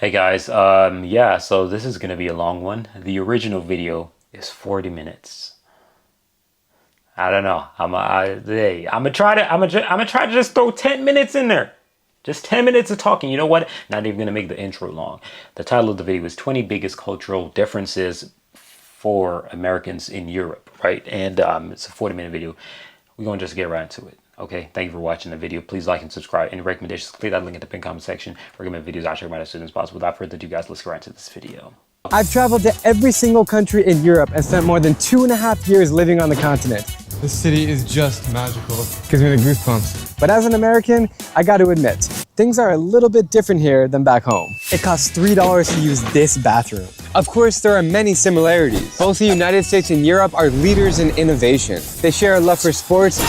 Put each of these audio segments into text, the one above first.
Hey guys, yeah, so this is gonna be a long one. The original video is 40 minutes. I don't know. I'm gonna try to, I'm gonna try to just throw 10 minutes in there. Just 10 minutes of talking. You know what? Not even gonna make the intro long. The title of the video is 20 biggest cultural differences for Americans in Europe, right? And it's a 40-minute video. We're gonna just get right into it. Okay, thank you for watching the video. Please like and subscribe. Any recommendations, click that link in the pinned comment section. Recommend videos I share about as soon as possible. Without further ado, guys, let's get right into this video. I've traveled to every single country in Europe and spent more than 2.5 years living on the continent. This city is just magical. Gives me the goosebumps. But as an American, I got to admit, things are a little bit different here than back home. It costs $3 to use this bathroom. Of course, there are many similarities. Both the United States and Europe are leaders in innovation. They share a love for sports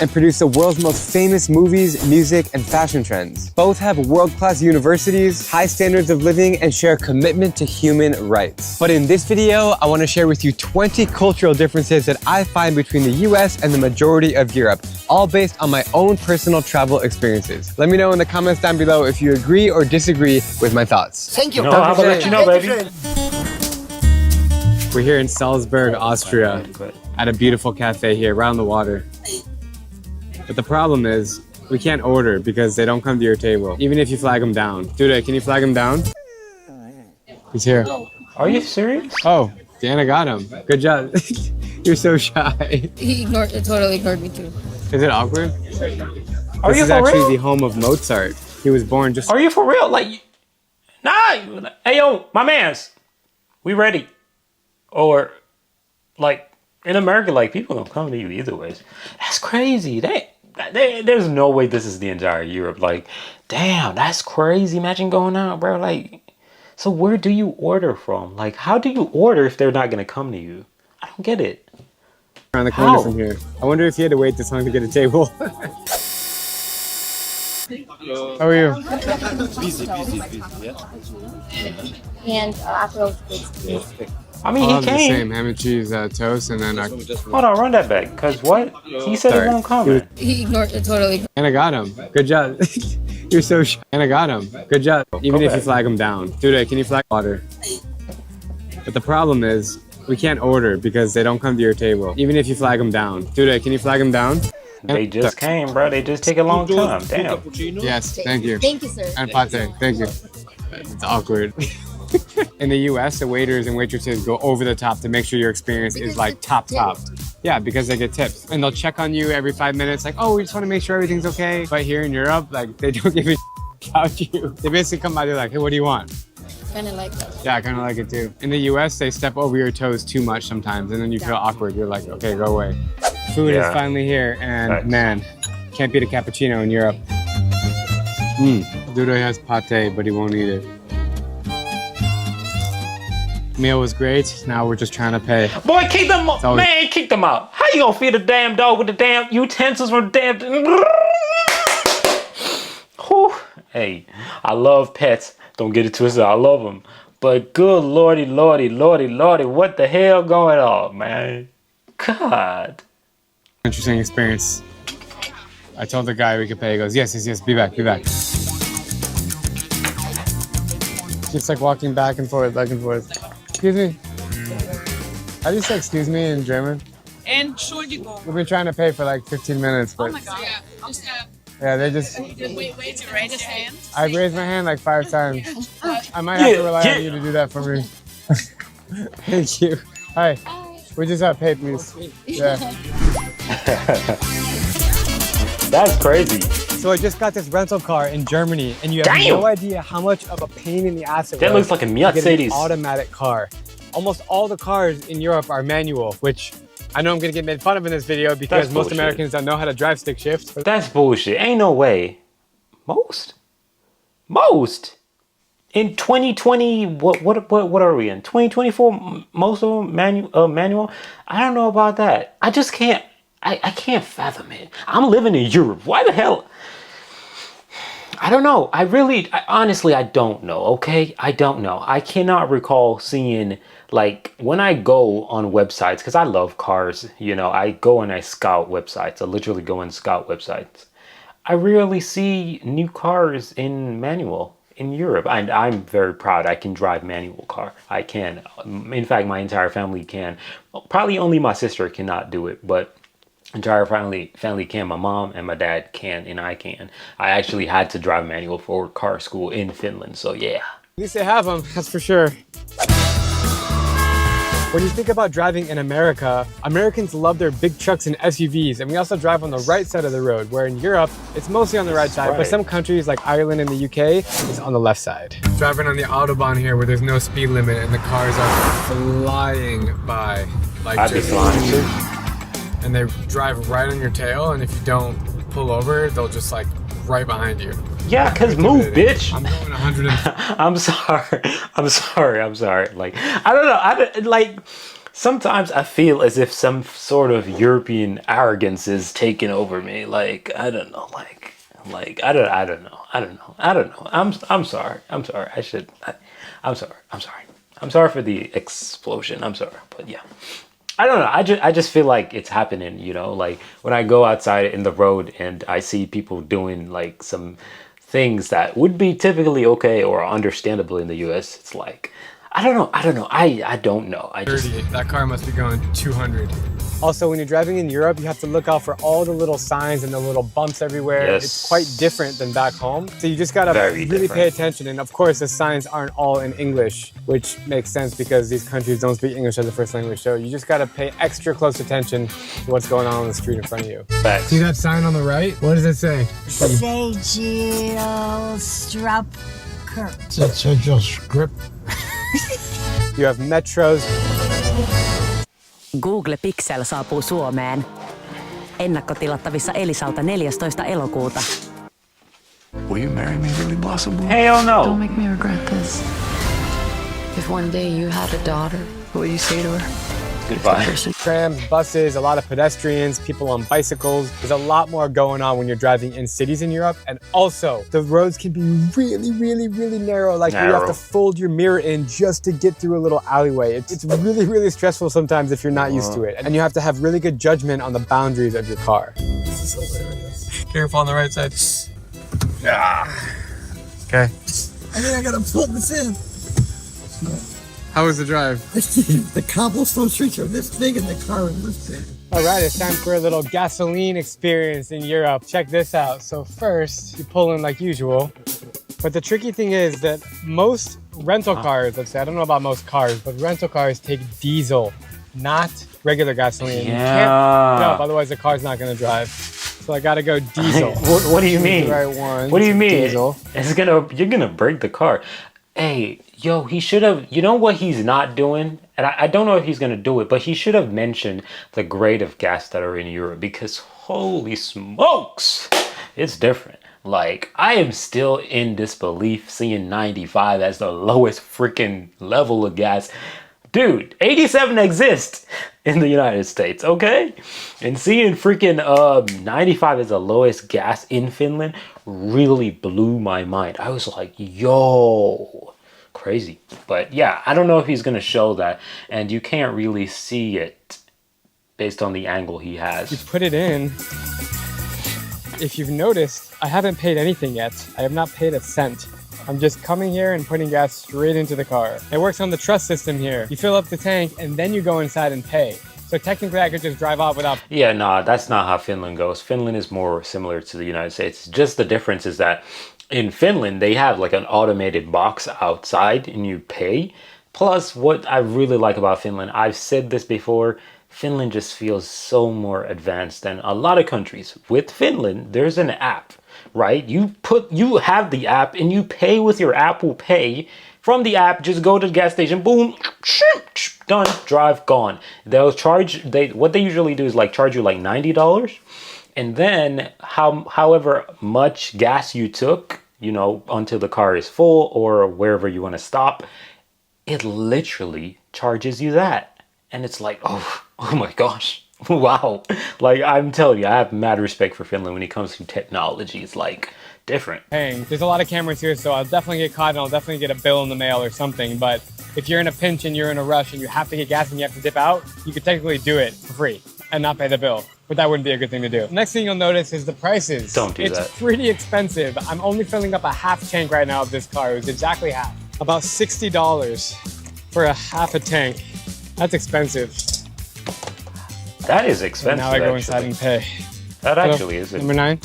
and produce the world's most famous movies, music, and fashion trends. Both have world-class universities, high standards of living, and share a commitment to human rights. But in this video, I want to share with you 20 cultural differences that I find between the US and the majority of Europe, all based on my own personal travel experiences. Let me know in the comments down below if you agree or disagree with my thoughts. Thank you. No, I'm gonna let you know, baby. We're here in Salzburg, Austria, at a beautiful cafe here, right on the water. But the problem is, we can't order because they don't come to your table, even if you flag them down. Dude, can you flag him down? He's here. Are you serious? Oh, Dana got him. Good job. You're so shy. He totally ignored me too. Is it awkward? Are This you is for actually real? the home of Mozart. He was born just... Are you for real? Like, nah. Hey, yo, my mans, we ready? Or, like, in America, like, people don't come to you either ways. That's crazy. There's no way this is the entire Europe. Like, damn, that's crazy. Imagine going out, bro. Like, so where do you order from? Like, how do you order if they're not gonna come to you? I don't get it. around the corner How? from here. I wonder if he had to wait this long to get a table. How are you? Busy, yeah. And Aperol Spritz. I mean, I'll he have the came. same ham and cheese toast, and then Hold on, run that back. Cause what? He said Sorry. it won't come. He totally. and I got him. Good job. You're so shy. And I got him. Good job. Even if you back. flag him down. Dude, can you flag water? But the problem is, we can't order because they don't come to your table. Even if you flag them down. Dude, can you flag them down? They just came, bro. They just take a long time. Damn. Yes, thank you. Thank you, sir. And pate, thank you. It's awkward. In the US, the waiters and waitresses go over the top to make sure your experience is like top. Yeah, because they get tips. And they'll check on you every 5 minutes, like, oh, we just want to make sure everything's okay. But here in Europe, like, they don't give a about you. They basically come by, they're like, hey, what do you want? Kind of like that. Yeah, I kind of like it too. In the US, they step over your toes too much sometimes, and then you feel awkward. You're like, okay, go away. Food is Yeah. finally here, and Thanks. man, can't beat a cappuccino in Europe. Dudo has pate, but he won't eat it. Meal was great. Now we're just trying to pay. Boy, kick them out. always- Man, kick them out. How you gonna feed a damn dog with the damn utensils from the damn... Whew. Hey, I love pets. Don't get it twisted. I love them. But good lordy, what the hell going on, man? God. Interesting experience. I told the guy we could pay. He goes, yes, be back. Just like walking back and forth. Excuse me. How do you say excuse me in German? Entschuldigung. We've been trying to pay for like 15 minutes, but Oh my God. Just yeah, they just... wait to raise his hand. I raised my hand like 5 times. I might have to rely on you to do that for me. Thank you. Hi. We just have pay, please. Yeah. That's crazy. So I just got this rental car in Germany, and you have Damn. no idea how much of a pain in the ass it That was looks like a to get an Mercedes. automatic car. Almost all the cars in Europe are manual, which I know I'm gonna get made fun of in this video because That's most bullshit. Americans don't know how to drive stick shift. That's bullshit. Ain't no way. Most? In 2020, what are we in? 2024, most of them manual? I don't know about that. I just can't, I can't fathom it. I'm living in Europe. Why the hell? I don't know. Honestly, I don't know, okay? I don't know. I cannot recall seeing, like, when I go on websites, because I love cars, you know, I go and I scout websites. I literally go and scout websites. I rarely see new cars in manual. in Europe, and I'm very proud. I can drive manual car. I can. In fact, my entire family can. Probably only my sister cannot do it, but entire family can. My mom and my dad can, and I can. I actually had to drive manual for car school in Finland, so yeah. At least they have them, that's for sure. When you think about driving in America, Americans love their big trucks and SUVs, and we also drive on the right side of the road, where in Europe, it's mostly on the right side, but some countries like Ireland and the UK, it's on the left side. Driving on the Autobahn here where there's no speed limit and the cars are flying by. Like I'd be flying too. And they drive right on your tail, and if you don't pull over, they'll just like right behind you. Yeah, cause move, bitch. I'm going 100. I'm sorry. Like, I don't know. Like, sometimes I feel as if some sort of European arrogance is taking over me. Like, I don't know. Like, I don't know. I'm sorry. I'm sorry for the explosion. I'm sorry, but yeah. I don't know. I just feel like it's happening, you know, like when I go outside in the road and I see people doing like some things that would be typically okay or understandable in the US, it's like, I don't know. I don't know. 30. That car must be going 200. Also, when you're driving in Europe, you have to look out for all the little signs and the little bumps everywhere. Yes. It's quite different than back home. So you just gotta really pay attention. And of course, the signs aren't all in English, which makes sense because these countries don't speak English as a first language. So you just gotta pay extra close attention to what's going on the street in front of you. Facts. See that sign on the right? What does it say? Sergio Strup Kurt. Sergio Script. You have metros. Google Pixel saapuu Suomeen. Ennakkotilattavissa Elisalta 14. elokuuta. Will you marry me, Lily Blossom? Hell no. Don't make me regret this. If one day you had a daughter, what would you say to her? Goodbye. Trams, buses, a lot of pedestrians, people on bicycles. There's a lot more going on when you're driving in cities in Europe. And also, the roads can be really, really, really narrow. Like you have to fold your mirror in just to get through a little alleyway. It's really, really stressful sometimes if you're not used to it. And you have to have really good judgment on the boundaries of your car. This is hilarious. Careful on the right side. Okay. I think I gotta plug this in. How was the drive? The cobblestone streets are this big and the car is this big. All right, it's time for a little gasoline experience in Europe. Check this out. So first, you pull in like usual. But the tricky thing is that most rental cars, let's say, I don't know about most cars, but rental cars take diesel, not regular gasoline. Yeah. You can't jump, otherwise the car's not gonna drive. So I gotta go diesel. What do you mean? The right one. What do you mean? Diesel. You're gonna break the car. Hey, yo, he should have, you know what he's not doing? And I don't know if he's going to do it, but he should have mentioned the grade of gas that are in Europe because holy smokes, it's different. Like, I am still in disbelief seeing 95 as the lowest freaking level of gas. Dude, 87 exists in the United States, okay? And seeing freaking 95 as the lowest gas in Finland really blew my mind. I was like, yo, crazy. But yeah, I don't know if he's gonna show that, and you can't really see it based on the angle he has. You put it in. If you've noticed, I haven't paid anything yet. I have not paid a cent. I'm just coming here and putting gas straight into the car. It works on the trust system here. You fill up the tank and then you go inside and pay. So technically I could just drive off without... Yeah, nah, that's not how Finland goes. Finland is more similar to the United States. Just the difference is that in Finland, they have like an automated box outside and you pay. Plus, what I really like about Finland, I've said this before, Finland just feels so more advanced than a lot of countries. With Finland, there's an app. Right? You have the app and you pay with your Apple Pay. From the app, just go to the gas station, boom, done, drive, gone. They'll charge, what they usually do is like charge you like $90. And then however much gas you took, you know, until the car is full or wherever you want to stop, it literally charges you that. And it's like, oh my gosh. Wow. Like, I'm telling you, I have mad respect for Finland when it comes to technology. It's like different. Paying. There's a lot of cameras here, so I'll definitely get caught and I'll definitely get a bill in the mail or something. But if you're in a pinch and you're in a rush and you have to get gas and you have to dip out, you could technically do it for free and not pay the bill. But but that wouldn't be a good thing to do. Next thing you'll notice is the prices. Don't do that. It's pretty expensive. I'm only filling up a half tank right now of this car. It was exactly half. About $60 for a half a tank. That's expensive. That is expensive. Now I go actually. inside and pay. That actually is. Number 9.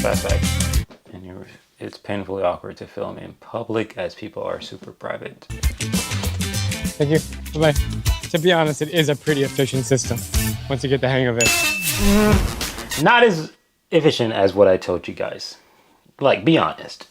Perfect. And it's painfully awkward to film in public as people are super private. Thank you. Bye-bye. To be honest, it is a pretty efficient system once you get the hang of it. Not as efficient as what I told you guys. Like, be honest.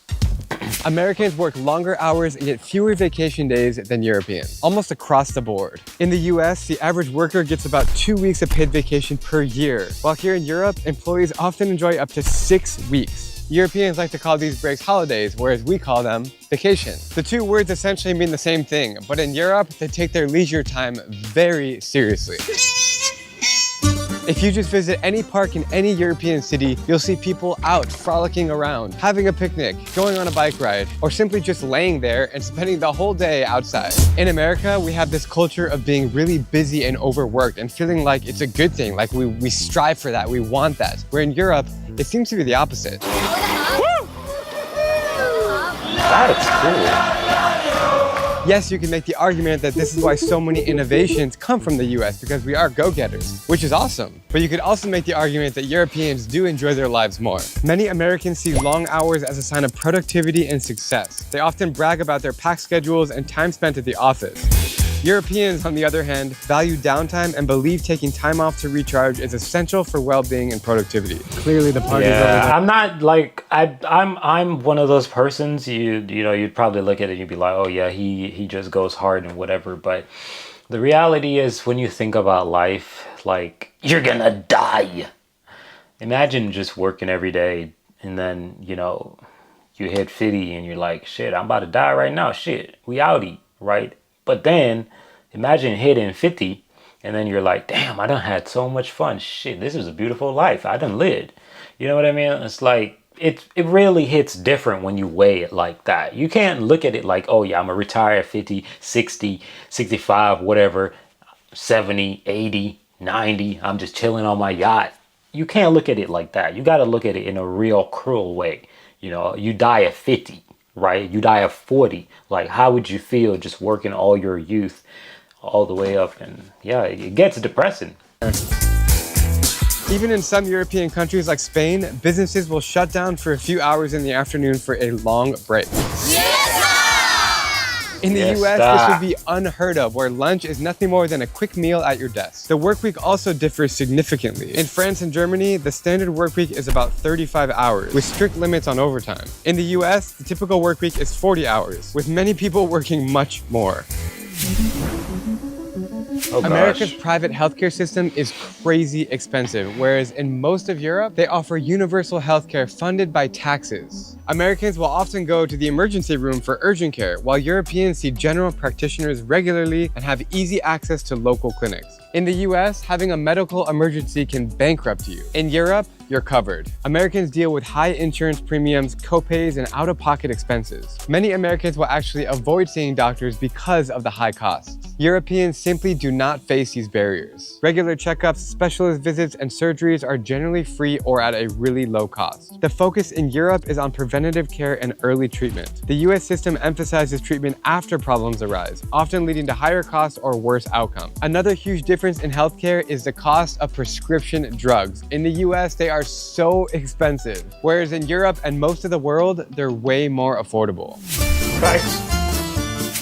Americans work longer hours and get fewer vacation days than Europeans, almost across the board. In the US, the average worker gets about 2 weeks of paid vacation per year, while here in Europe, employees often enjoy up to 6 weeks. Europeans like to call these breaks holidays, whereas we call them vacation. The two words essentially mean the same thing, but in Europe, they take their leisure time very seriously. If you just visit any park in any European city, you'll see people out frolicking around, having a picnic, going on a bike ride, or simply just laying there and spending the whole day outside. In America, we have this culture of being really busy and overworked and feeling like it's a good thing, like we strive for that, we want that. Where in Europe, it seems to be the opposite. That's cool. Yes, you can make the argument that this is why so many innovations come from the US, because we are go-getters, which is awesome. But you could also make the argument that Europeans do enjoy their lives more. Many Americans see long hours as a sign of productivity and success. They often brag about their packed schedules and time spent at the office. Europeans, on the other hand, value downtime and believe taking time off to recharge is essential for well-being and productivity. Clearly the party's over there. I'm not like I'm one of those persons. You'd probably look at it and you'd be like, oh yeah, he just goes hard and whatever. But the reality is, when you think about life, like, you're gonna die. Imagine just working every day and then you hit 50 and you're like, shit, I'm about to die right now. Shit, we outie, right? But then imagine hitting 50 and then you're like, damn, I done had so much fun. Shit, this is a beautiful life. I done lived. You know what I mean? It's like, it really hits different when you weigh it like that. You can't look at it like, oh yeah, I'm gonna retire at 50, 60, 65, whatever, 70, 80, 90. I'm just chilling on my yacht. You can't look at it like that. You got to look at it in a real cruel way. You die at 50. Right? You die at 40. Like, how would you feel just working all your youth all the way up? And yeah, it gets depressing. Even in some European countries like Spain, businesses will shut down for a few hours in the afternoon for a long break. In the US, this would be unheard of, where lunch is nothing more than a quick meal at your desk. The work week also differs significantly. In France and Germany, the standard work week is about 35 hours, with strict limits on overtime. In the US, the typical work week is 40 hours, with many people working much more. Oh, America's private healthcare system is crazy expensive, whereas in most of Europe, they offer universal healthcare funded by taxes. Americans will often go to the emergency room for urgent care, while Europeans see general practitioners regularly and have easy access to local clinics. In the US, having a medical emergency can bankrupt you. In Europe, you're covered. Americans deal with high insurance premiums, copays, and out-of-pocket expenses. Many Americans will actually avoid seeing doctors because of the high costs. Europeans simply do not face these barriers. Regular checkups, specialist visits, and surgeries are generally free or at a really low cost. The focus in Europe is on preventative care and early treatment. The US system emphasizes treatment after problems arise, often leading to higher costs or worse outcomes. Another huge difference in healthcare is the cost of prescription drugs. In the US, they are so expensive, whereas in Europe and most of the world, they're way more affordable. Facts.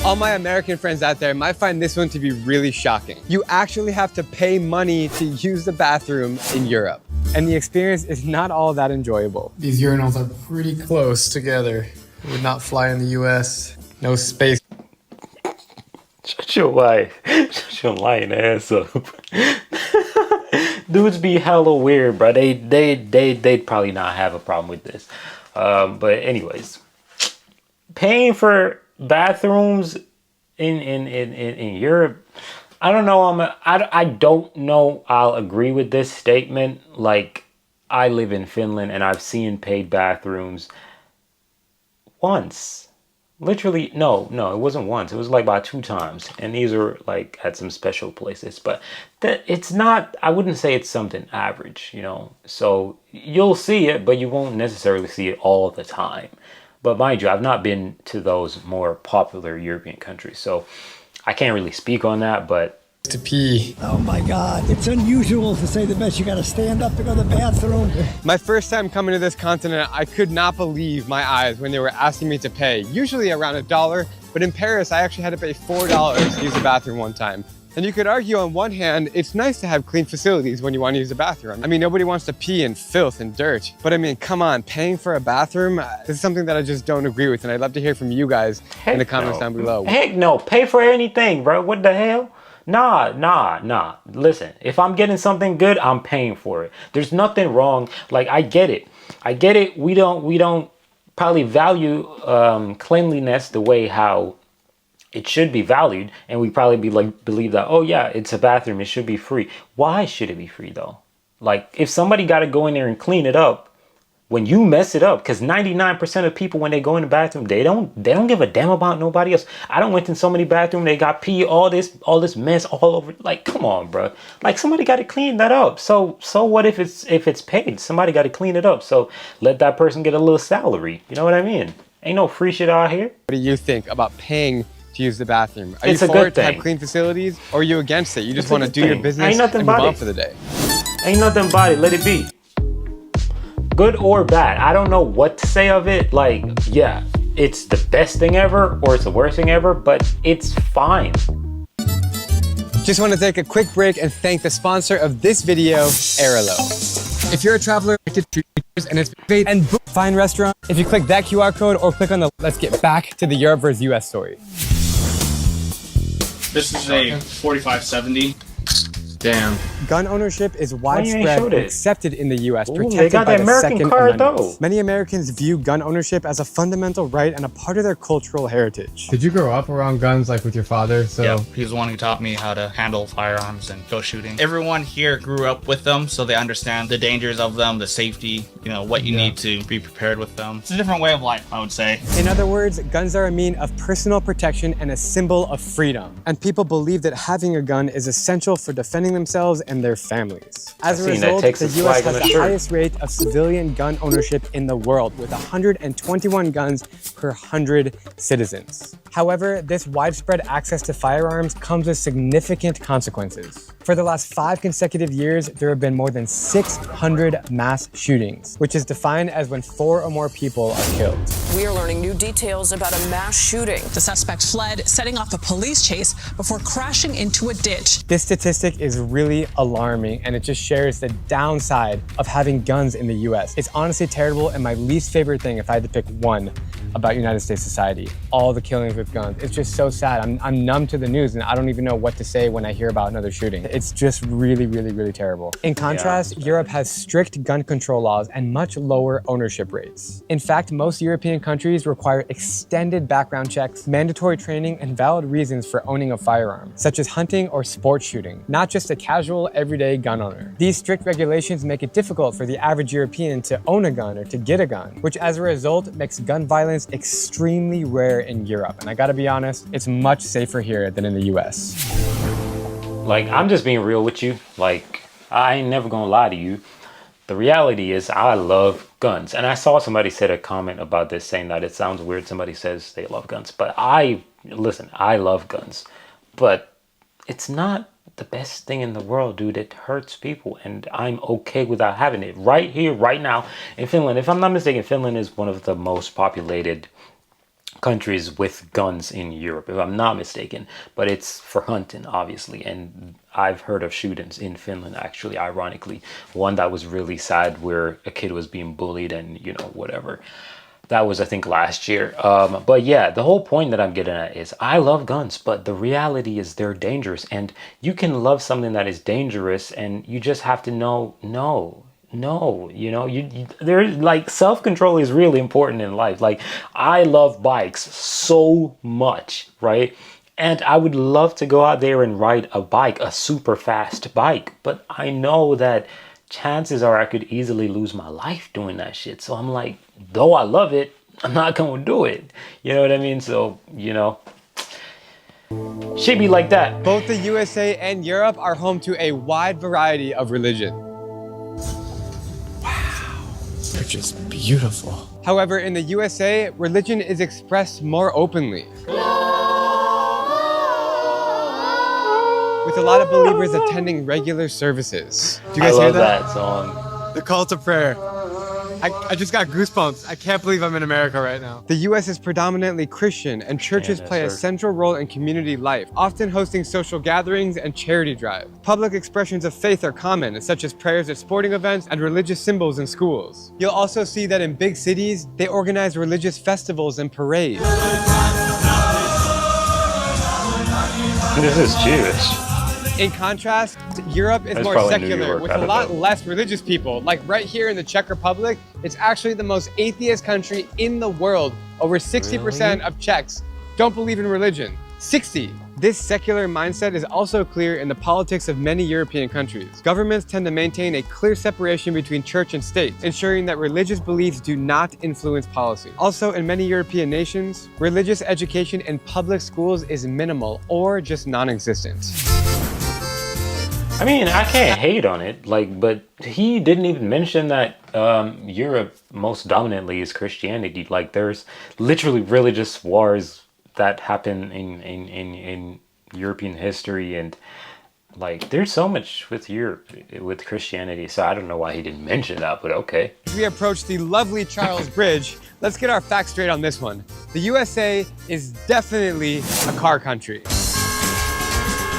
All my American friends out there might find this one to be really shocking. You actually have to pay money to use the bathroom in Europe, and the experience is not all that enjoyable. These urinals are pretty close together. It would not fly in the US. No space. Shut your wife. Shut your lying ass up. Dudes be hella weird, bro. They'd probably not have a problem with this. But anyways, paying for bathrooms in Europe, I don't know. I don't know. I'll agree with this statement. Like, I live in Finland and I've seen paid bathrooms once. Literally, no, it wasn't once. It was like about 2 times, and these are like at some special places. But that it's not. I wouldn't say it's something average, you know. So you'll see it, but you won't necessarily see it all the time. But mind you, I've not been to those more popular European countries, so I can't really speak on that. But To pee. Oh my God. It's unusual to say the best. You gotta stand up to go to the bathroom. My first time coming to this continent, I could not believe my eyes when they were asking me to pay, usually around $1, but in Paris, I actually had to pay $4 to use the bathroom one time. And you could argue on one hand, it's nice to have clean facilities when you want to use a bathroom. I mean, nobody wants to pee in filth and dirt. But I mean, come on, paying for a bathroom, this is something that I just don't agree with. And I'd love to hear from you guys in the comments down below. Heck no, pay for anything, bro. What the hell? Nah. Listen, if I'm getting something good, I'm paying for it. There's nothing wrong. Like, I get it. We don't probably value cleanliness the way how it should be valued, and we probably believe that, oh yeah, it's a bathroom, it should be free. Why should it be free though? Like, if somebody got to go in there and clean it up when you mess it up, because 99% of people when they go in the bathroom, they don't give a damn about nobody else. I don't went in so many bathrooms, they got pee, all this mess all over. Like, come on, bro. Like, somebody got to clean that up. So what if it's paid? Somebody got to clean it up. So let that person get a little salary. You know what I mean? Ain't no free shit out here. What do you think about paying to use the bathroom? Are It's you a for good it to have thing. clean facilities, or are you against it? You just It's a want to good do your thing. business Ain't nothing and move about on it. for the day. Ain't nothing about it. Let it be. Good or bad. I don't know what to say of it. Like, yeah, it's the best thing ever or it's the worst thing ever, but it's fine. Just want to take a quick break and thank the sponsor of this video, Airalo. If you're a traveler to treasures and it's great and fine restaurant, if you click that QR code or click on the let's get back to the Europe versus US story. This is a 4570. Damn. Gun ownership is you ain't widespread showed and it? accepted in the US, Ooh, protected they got by the the American Second card, Amendment. though. Many Americans view gun ownership as a fundamental right and a part of their cultural heritage. Did you grow up around guns like with your father? So Yeah, he was the one who taught me how to handle firearms and go shooting. Everyone here grew up with them, so they understand the dangers of them, the safety, you know, what you need to be prepared with them. It's a different way of life, I would say. In other words, guns are a mean of personal protection and a symbol of freedom. And people believe that having a gun is essential for defending themselves and their families. As a I've seen that result, Texas the US flag on has the the shirt. highest rate of civilian gun ownership in the world, with 121 guns per 100 citizens. However, this widespread access to firearms comes with significant consequences. For the last 5 consecutive years, there have been more than 600 mass shootings, which is defined as when 4 or more people are killed. We are learning new details about a mass shooting. The suspect fled, setting off a police chase before crashing into a ditch. This statistic is really alarming, and it just shares the downside of having guns in the US. It's honestly terrible and my least favorite thing, if I had to pick one, about United States society. All the killings with guns. It's just so sad. I'm numb to the news and I don't even know what to say when I hear about another shooting. It's just really, really, really terrible. In contrast, Europe has strict gun control laws and much lower ownership rates. In fact, most European countries require extended background checks, mandatory training, and valid reasons for owning a firearm, such as hunting or sports shooting, not just a casual, everyday gun owner. These strict regulations make it difficult for the average European to own a gun or to get a gun, which as a result makes gun violence extremely rare in Europe. And I gotta be honest, it's much safer here than in the US. Like, I'm just being real with you. Like, I ain't never gonna lie to you. The reality is I love guns. And I saw somebody said a comment about this saying that it sounds weird. Somebody says they love guns. But listen, I love guns. But it's not the best thing in the world, dude. It hurts people. And I'm okay without having it right here, right now in Finland. If I'm not mistaken, Finland is one of the most populated countries with guns in Europe, if I'm not mistaken, but it's for hunting, obviously. And I've heard of shootings in Finland, actually, ironically. One that was really sad where a kid was being bullied and, you know, whatever. That was, I think, last year. But yeah, the whole point that I'm getting at is I love guns, but the reality is they're dangerous. And you can love something that is dangerous and you just have to know, no, you know, there's like self-control is really important in life. Like, I love bikes so much, right? And I would love to go out there and ride a bike, a super fast bike, but I know that chances are I could easily lose my life doing that shit. So I'm like, though I love it, I'm not gonna do it. You know what I mean? So, you know, should be like that. Both the USA and Europe are home to a wide variety of religion. They're just beautiful. However, in the USA, religion is expressed more openly, with a lot of believers attending regular services. Do you guys hear that song. The call to prayer. I just got goosebumps. I can't believe I'm in America right now. The US is predominantly Christian, and churches play a central role in community life, often hosting social gatherings and charity drives. Public expressions of faith are common, such as prayers at sporting events and religious symbols in schools. You'll also see that in big cities, they organize religious festivals and parades. This is Jewish. In contrast, Europe is more secular, with a lot less religious people. Like right here in the Czech Republic, it's actually the most atheist country in the world. Over 60% of Czechs don't believe in religion. 60! This secular mindset is also clear in the politics of many European countries. Governments tend to maintain a clear separation between church and state, ensuring that religious beliefs do not influence policy. Also, in many European nations, religious education in public schools is minimal or just non-existent. I mean, I can't hate on it, like, but he didn't even mention that Europe most dominantly is Christianity. Like, there's literally religious wars that happen in European history, and like, there's so much with Europe, with Christianity, so I don't know why he didn't mention that, but okay. As we approach the lovely Charles Bridge, let's get our facts straight on this one. The USA is definitely a car country.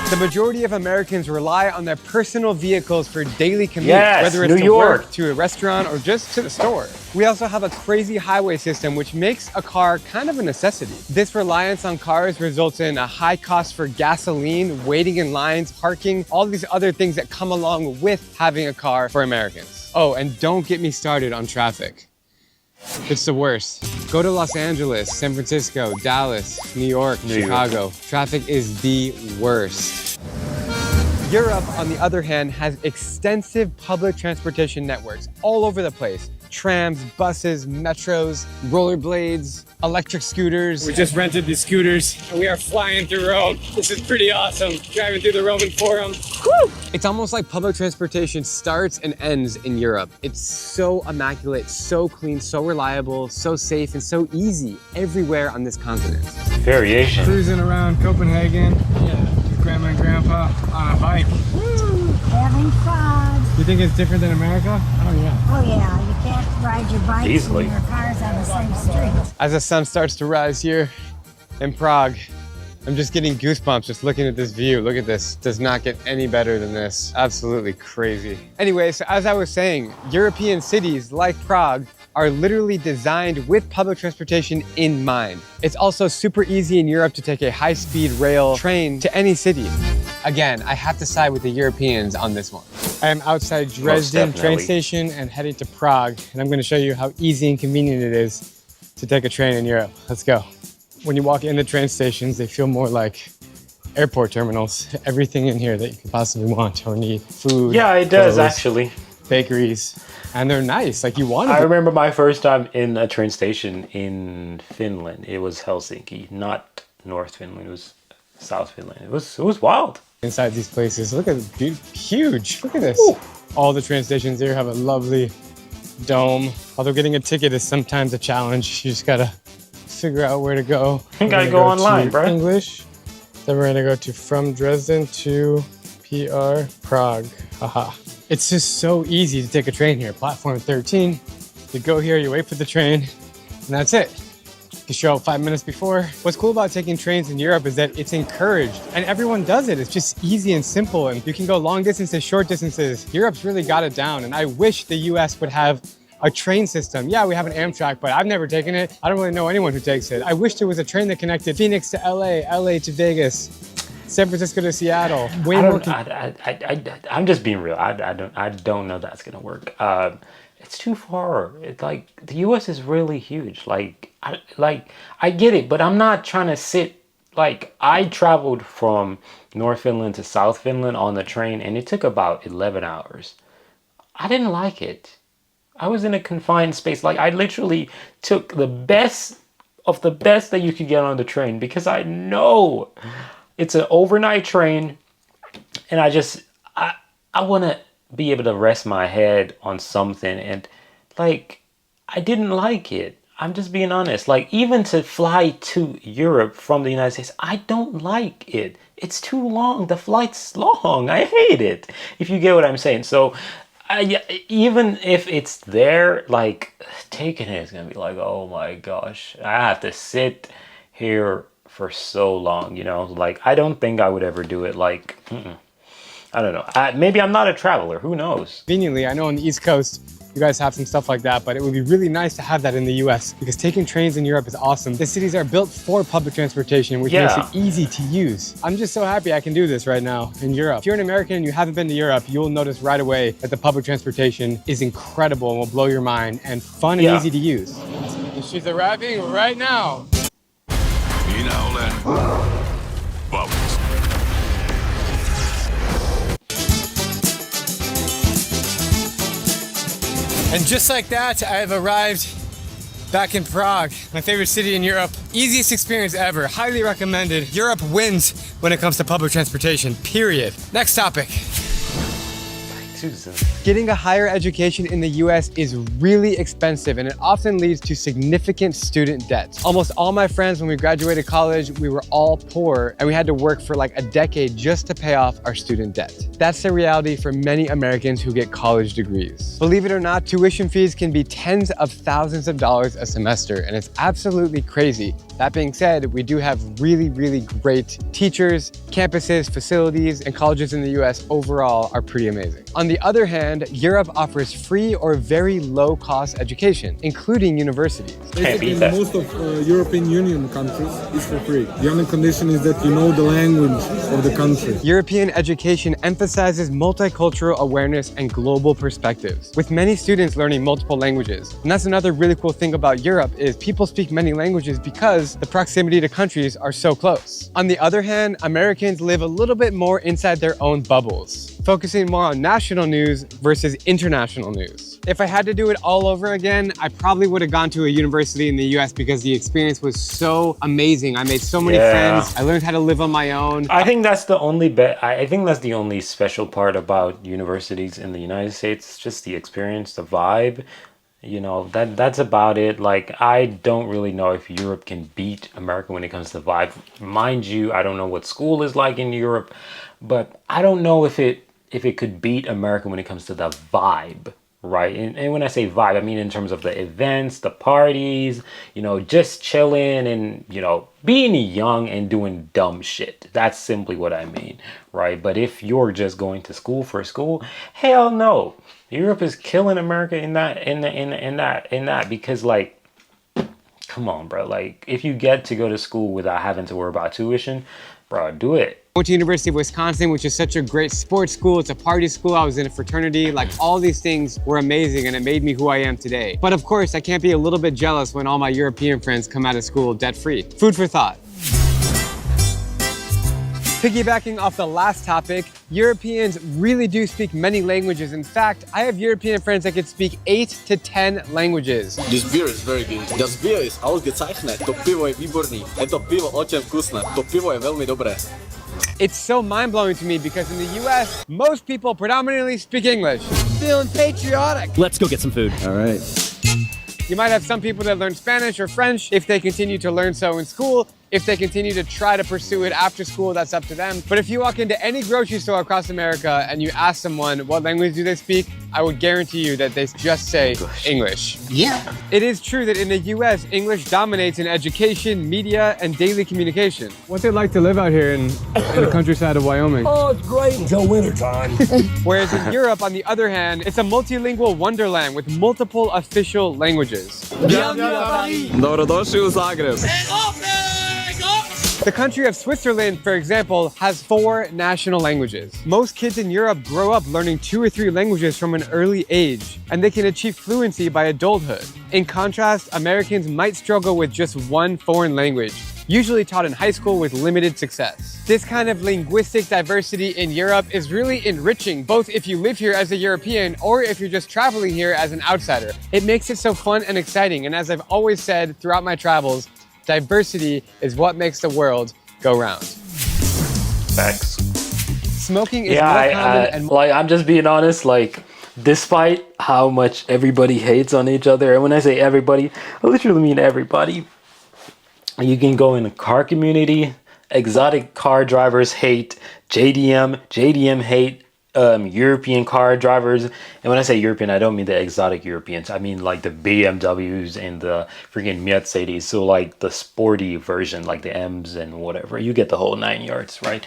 The majority of Americans rely on their personal vehicles for daily commutes, whether it's to work, to a restaurant, or just to the store. We also have a crazy highway system, which makes a car kind of a necessity. This reliance on cars results in a high cost for gasoline, waiting in lines, parking, all these other things that come along with having a car for Americans. Oh, and don't get me started on traffic. It's the worst. Go to Los Angeles, San Francisco, Dallas, New York, Chicago. Traffic is the worst. Europe, on the other hand, has extensive public transportation networks all over the place. Trams, buses, metros, rollerblades, electric scooters. We just rented these scooters and we are flying through Rome. This is pretty awesome. Driving through the Roman Forum. Woo! It's almost like public transportation starts and ends in Europe. It's so immaculate, so clean, so reliable, so safe, and so easy everywhere on this continent. Variation. Cruising around Copenhagen. Yeah. With Grandma and Grandpa on a bike. Woo! Having fun. You think it's different than America? Oh yeah. Oh yeah, you can't ride your bikes Easily. and your cars on the same street. As the sun starts to rise here in Prague, I'm just getting goosebumps just looking at this view. Look at this. Does not get any better than this. Absolutely crazy. Anyway, so as I was saying, European cities like Prague are literally designed with public transportation in mind. It's also super easy in Europe to take a high-speed rail train to any city. Again, I have to side with the Europeans on this one. I am outside Dresden train station and heading to Prague, and I'm going to show you how easy and convenient it is to take a train in Europe. Let's go. When you walk into train stations, they feel more like airport terminals. Everything in here that you could possibly want or need. Food. Yeah, it does clothes, actually. Bakeries. And they're nice, like you want them. I remember my first time in a train station in Finland. It was Helsinki, not North Finland. It was South Finland. It was wild. Inside these places, look at it, huge. Look at this. Ooh. All the train stations here have a lovely dome. Although getting a ticket is sometimes a challenge. You just gotta figure out where to go. You gotta go online, bro. English. Then we're gonna go to from Dresden to PR Prague. Haha. It's just so easy to take a train here. Platform 13. You go here, you wait for the train, and that's it. You show up 5 minutes before. What's cool about taking trains in Europe is that it's encouraged, and everyone does it. It's just easy and simple, and you can go long distances, short distances. Europe's really got it down, and I wish the US would have a train system. Yeah, we have an Amtrak, but I've never taken it. I don't really know anyone who takes it. I wish there was a train that connected Phoenix to LA, LA to Vegas, San Francisco to Seattle. I'm just being real. I don't know that's gonna work. It's too far. It's like the U.S. is really huge. I get it, but I'm not trying to sit. Like, I traveled from North Finland to South Finland on the train, and it took about 11 hours. I didn't like it. I was in a confined space. Like, I literally took the best of the best that you could get on the train because I know it's an overnight train, and I want to be able to rest my head on something, and like, I didn't like it. I'm just being honest. Like, even to fly to Europe from the United States, I don't like it. It's too long. The flight's long. I hate it, if you get what I'm saying. So even if it's there, like, taking it is gonna be like, oh my gosh, I have to sit here for so long, you know? Like, I don't think I would ever do it. Like, I don't know. Maybe I'm not a traveler. Who knows? Conveniently, I know on the East Coast, you guys have some stuff like that, but it would be really nice to have that in the US because taking trains in Europe is awesome. The cities are built for public transportation, which makes it easy to use. I'm just so happy I can do this right now in Europe. If you're an American and you haven't been to Europe, you'll notice right away that the public transportation is incredible and will blow your mind and fun and easy to use. She's arriving right now. You know that. Bubbles. And just like that, I have arrived back in Prague, my favorite city in Europe. Easiest experience ever, highly recommended. Europe wins when it comes to public transportation, period. Next topic. Getting a higher education in the US is really expensive, and it often leads to significant student debt. Almost all my friends, when we graduated college, we were all poor and we had to work for like a decade just to pay off our student debt. That's the reality for many Americans who get college degrees. Believe it or not, tuition fees can be tens of thousands of dollars a semester, and it's absolutely crazy. That being said, we do have really, really great teachers, campuses, facilities, and colleges in the US overall are pretty amazing. On the other hand, Europe offers free or very low-cost education, including universities. Basically, in most of European Union countries, it's for free. The only condition is that you know the language of the country. European education emphasizes multicultural awareness and global perspectives, with many students learning multiple languages. And that's another really cool thing about Europe is people speak many languages because the proximity to countries are so close. On the other hand, Americans live a little bit more inside their own bubbles, focusing more on national news versus international news. If I had to do it all over again, I probably would have gone to a university in the US because the experience was so amazing. I made so many friends. I learned how to live on my own. I think that's the only I think that's the only special part about universities in the United States. Just the experience, the vibe. You know, that's about it. Like, I don't really know if Europe can beat America when it comes to vibe. Mind you, I don't know what school is like in Europe, but I don't know if it could beat America when it comes to the vibe, right? And when I say vibe, I mean in terms of the events, the parties, you know, just chilling and, you know, being young and doing dumb shit. That's simply what I mean, right? But if you're just going to school for school, hell no. Europe is killing America in that because, like, come on, bro. Like, if you get to go to school without having to worry about tuition, bro, do it. I went to University of Wisconsin, which is such a great sports school. It's a party school. I was in a fraternity. Like, all these things were amazing and it made me who I am today. But of course, I can't be a little bit jealous when all my European friends come out of school debt-free. Food for thought. Piggybacking off the last topic, Europeans really do speak many languages. In fact, I have European friends that can speak 8 to 10 languages. This beer is very good. Das Bier ist ausgezeichnet. To pivo je výborný. Je to pivo очень вкусné. To pivo je veľmi dobré. It's so mind-blowing to me because in the US, most people predominantly speak English. Feeling patriotic. Let's go get some food. All right. You might have some people that learn Spanish or French if they continue to learn so in school. If they continue to try to pursue it after school, that's up to them. But if you walk into any grocery store across America and you ask someone what language do they speak, I would guarantee you that they just say English. Yeah. It is true that in the US, English dominates in education, media, and daily communication. What's it like to live out here in the countryside of Wyoming? Oh, it's great until wintertime. Whereas in Europe, on the other hand, it's a multilingual wonderland with multiple official languages. Dobrodošli u Zagreb. The country of Switzerland, for example, has 4 national languages. Most kids in Europe grow up learning 2 or 3 languages from an early age, and they can achieve fluency by adulthood. In contrast, Americans might struggle with just 1 foreign language, usually taught in high school with limited success. This kind of linguistic diversity in Europe is really enriching, both if you live here as a European or if you're just traveling here as an outsider. It makes it so fun and exciting, and as I've always said throughout my travels, diversity is what makes the world go round. Facts. Smoking is more common and like, I'm just being honest, like, despite how much everybody hates on each other, and when I say everybody, I literally mean everybody. You can go in the car community, exotic car drivers hate JDM, JDM hate European car drivers. And when I say European, I don't mean the exotic Europeans. I mean like the BMWs and the freaking Mercedes. So like the sporty version, like the M's and whatever. You get the whole 9 yards, right?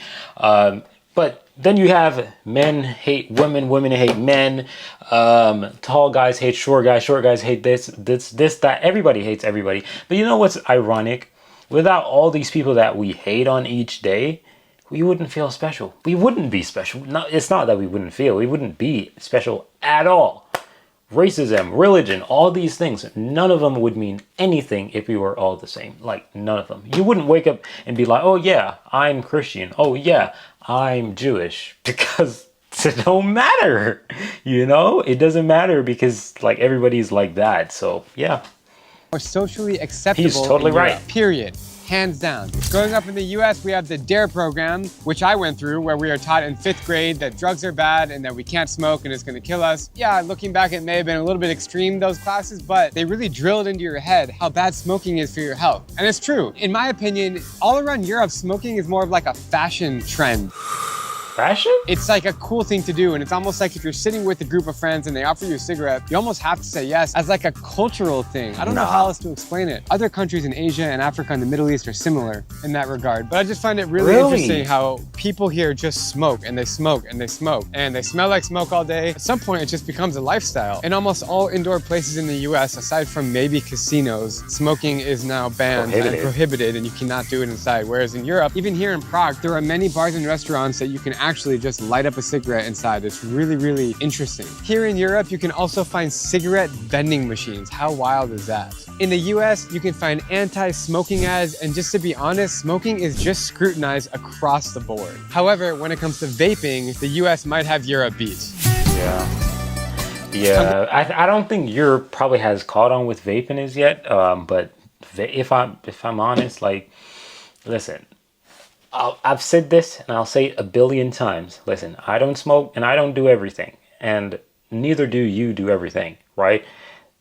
But then you have men hate women, women hate men, tall guys hate short guys hate this, that. Everybody hates everybody. But you know what's ironic? Without all these people that we hate on each day, we wouldn't feel special. We wouldn't be special. No, it's not that we wouldn't feel. We wouldn't be special at all. Racism, religion, all these things, none of them would mean anything if we were all the same. Like, none of them. You wouldn't wake up and be like, oh yeah, I'm Christian. Oh yeah, I'm Jewish. Because it don't matter. You know? It doesn't matter because like everybody's like that. So yeah. More socially acceptable. He's totally right. Period. Hands down. Growing up in the US, we have the DARE program, which I went through, where we are taught in 5th grade that drugs are bad and that we can't smoke and it's gonna kill us. Yeah, looking back, it may have been a little bit extreme, those classes, but they really drilled into your head how bad smoking is for your health. And it's true. In my opinion, all around Europe, smoking is more of like a fashion trend. Fashion? It's like a cool thing to do, and it's almost like if you're sitting with a group of friends and they offer you a cigarette, you almost have to say yes as like a cultural thing. I don't know how else to explain it. Other countries in Asia and Africa and the Middle East are similar in that regard, but I just find it really interesting how people here just smoke and they smoke and they smoke and they smell like smoke all day. At some point, it just becomes a lifestyle. In almost all indoor places in the US, aside from maybe casinos, smoking is now banned and prohibited, and you cannot do it inside. Whereas in Europe, even here in Prague, there are many bars and restaurants that you can actually just light up a cigarette inside. It's really, really interesting. Here in Europe, you can also find cigarette vending machines. How wild is that? In the US, you can find anti-smoking ads, and just to be honest, smoking is just scrutinized across the board. However, when it comes to vaping, the US might have Europe beat. Yeah, I don't think Europe probably has caught on with vaping as yet, but if I'm honest, like, listen, I've said this and I'll say it a billion times. Listen, I don't smoke and I don't do everything, and neither do you do everything, right?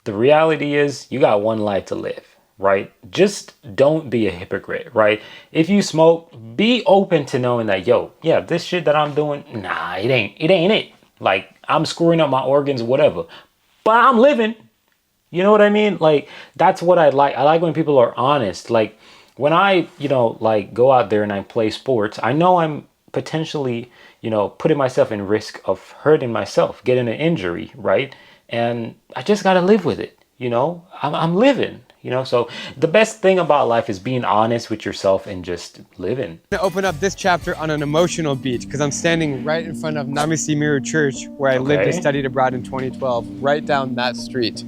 The reality is you got one life to live, right? Just don't be a hypocrite, right? If you smoke, be open to knowing that, yo, yeah, this shit that I'm doing, nah, it ain't it. Like, I'm screwing up my organs, whatever, but I'm living. You know what I mean? Like, that's what I like. I like when people are honest. Like, when I, like go out there and I play sports, I know I'm potentially, putting myself in risk of hurting myself, getting an injury, right? And I just got to live with it. I'm living, so the best thing about life is being honest with yourself and just living. I'm going to open up this chapter on an emotional beat because I'm standing right in front of Náměstí Míru Church, where I lived and studied abroad in 2012, right down that street.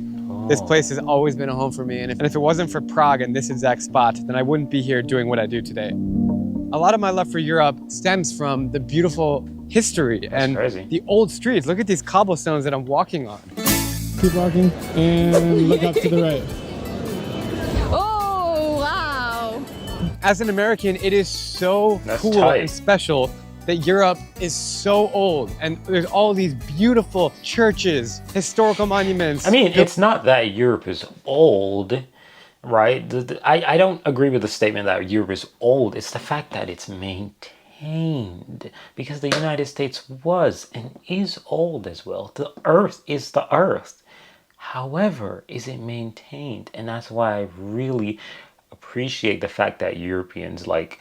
This place has always been a home for me, and if it wasn't for Prague and this exact spot, then I wouldn't be here doing what I do today. A lot of my love for Europe stems from the beautiful history and the old streets. Look at these cobblestones that I'm walking on. Keep walking and look up to the right. Oh, wow. As an American, it is so cool and special that Europe is so old, and there's all these beautiful churches, historical monuments. I mean, it's not that Europe is old, right? I don't agree with the statement that Europe is old. It's the fact that it's maintained, because the United States was and is old as well. The earth is the earth. However, is it maintained? And that's why I really appreciate the fact that Europeans, like,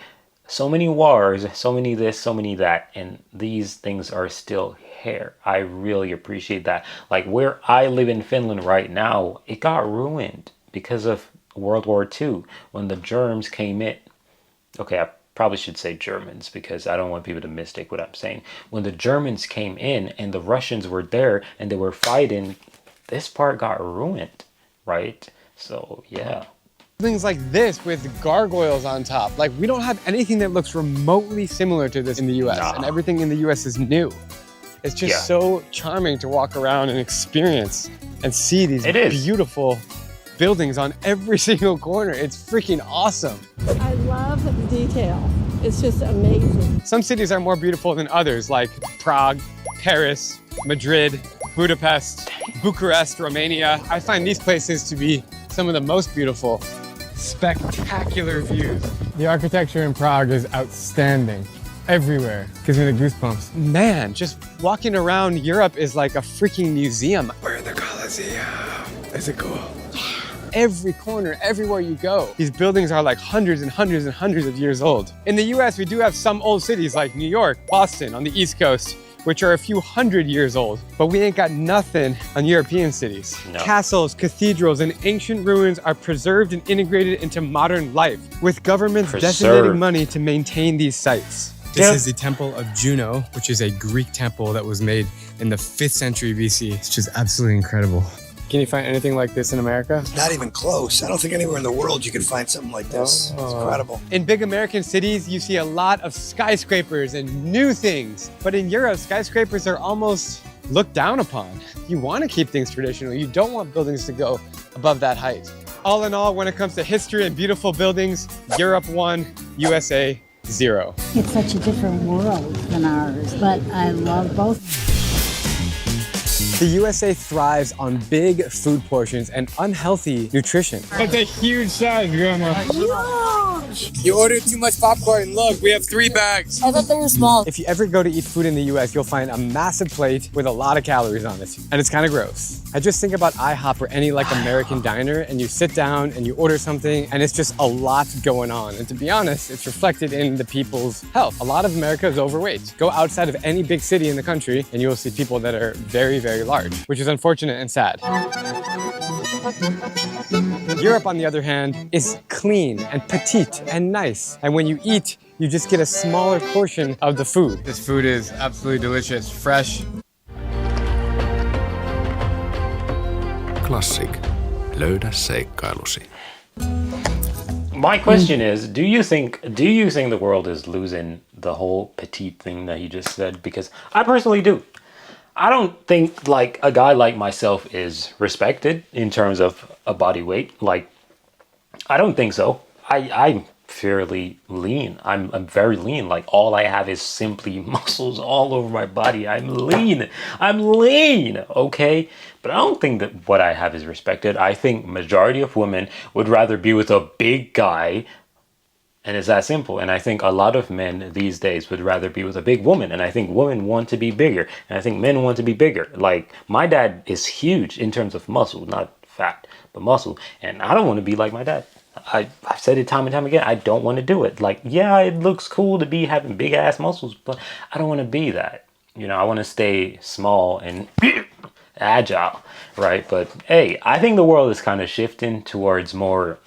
so many wars, so many this, so many that, and these things are still here. I really appreciate that. Like, where I live in Finland right now, it got ruined because of World War II. When the Germans came in, okay, I probably should say Germans because I don't want people to mistake what I'm saying. When the Germans came in and the Russians were there and they were fighting, this part got ruined, right? So, yeah. Buildings like this with gargoyles on top. Like, we don't have anything that looks remotely similar to this in the US, and everything in the US is new. It's just so charming to walk around and experience and see these beautiful buildings on every single corner. It's freaking awesome. I love the detail. It's just amazing. Some cities are more beautiful than others, like Prague, Paris, Madrid, Budapest, Bucharest, Romania. I find these places to be some of the most beautiful. Spectacular views. The architecture in Prague is outstanding. Everywhere. Gives me the goosebumps. Man, just walking around Europe is like a freaking museum. We're in the Colosseum. Is it cool? Every corner, everywhere you go. These buildings are like hundreds and hundreds and hundreds of years old. In the US, we do have some old cities like New York, Boston on the East Coast, which are a few hundred years old, but we ain't got nothing on European cities. No. Castles, cathedrals, and ancient ruins are preserved and integrated into modern life, with governments designating money to maintain these sites. This is the Temple of Juno, which is a Greek temple that was made in the 5th century BC. It's just absolutely incredible. Can you find anything like this in America? Not even close. I don't think anywhere in the world you can find something like this. It's incredible. In big American cities, you see a lot of skyscrapers and new things. But in Europe, skyscrapers are almost looked down upon. You want to keep things traditional. You don't want buildings to go above that height. All in all, when it comes to history and beautiful buildings, Europe 1, USA 0. It's such a different world than ours, but I love both. The USA thrives on big food portions and unhealthy nutrition. That's a huge size, Grandma. You ordered too much popcorn. Look, we have 3 bags. I thought they were small. If you ever go to eat food in the US, you'll find a massive plate with a lot of calories on it. And it's kind of gross. I just think about IHOP or any like American diner, and you sit down and you order something and it's just a lot going on. And to be honest, it's reflected in the people's health. A lot of America is overweight. Go outside of any big city in the country and you will see people that are very, very large, which is unfortunate and sad. Europe, on the other hand, is clean and petite and nice. And when you eat, you just get a smaller portion of the food. This food is absolutely delicious, fresh. Classic. Löydä seikkailusi. My question is, do you think the world is losing the whole petite thing that you just said? Because I personally do. I don't think like a guy like myself is respected in terms of a body weight. Like, I don't think so. I'm fairly lean. I'm very lean. Like, all I have is simply muscles all over my body. I'm lean, okay? But I don't think that what I have is respected. I think majority of women would rather be with a big guy, and it's that simple. And I think a lot of men these days would rather be with a big woman. And I think women want to be bigger. And I think men want to be bigger. Like, my dad is huge in terms of muscle, not fat, but muscle. And I don't want to be like my dad. I've said it time and time again. I don't want to do it. Like, yeah, it looks cool to be having big ass muscles, but I don't want to be that. You know, I want to stay small and agile, right? But hey, I think the world is kind of shifting towards more,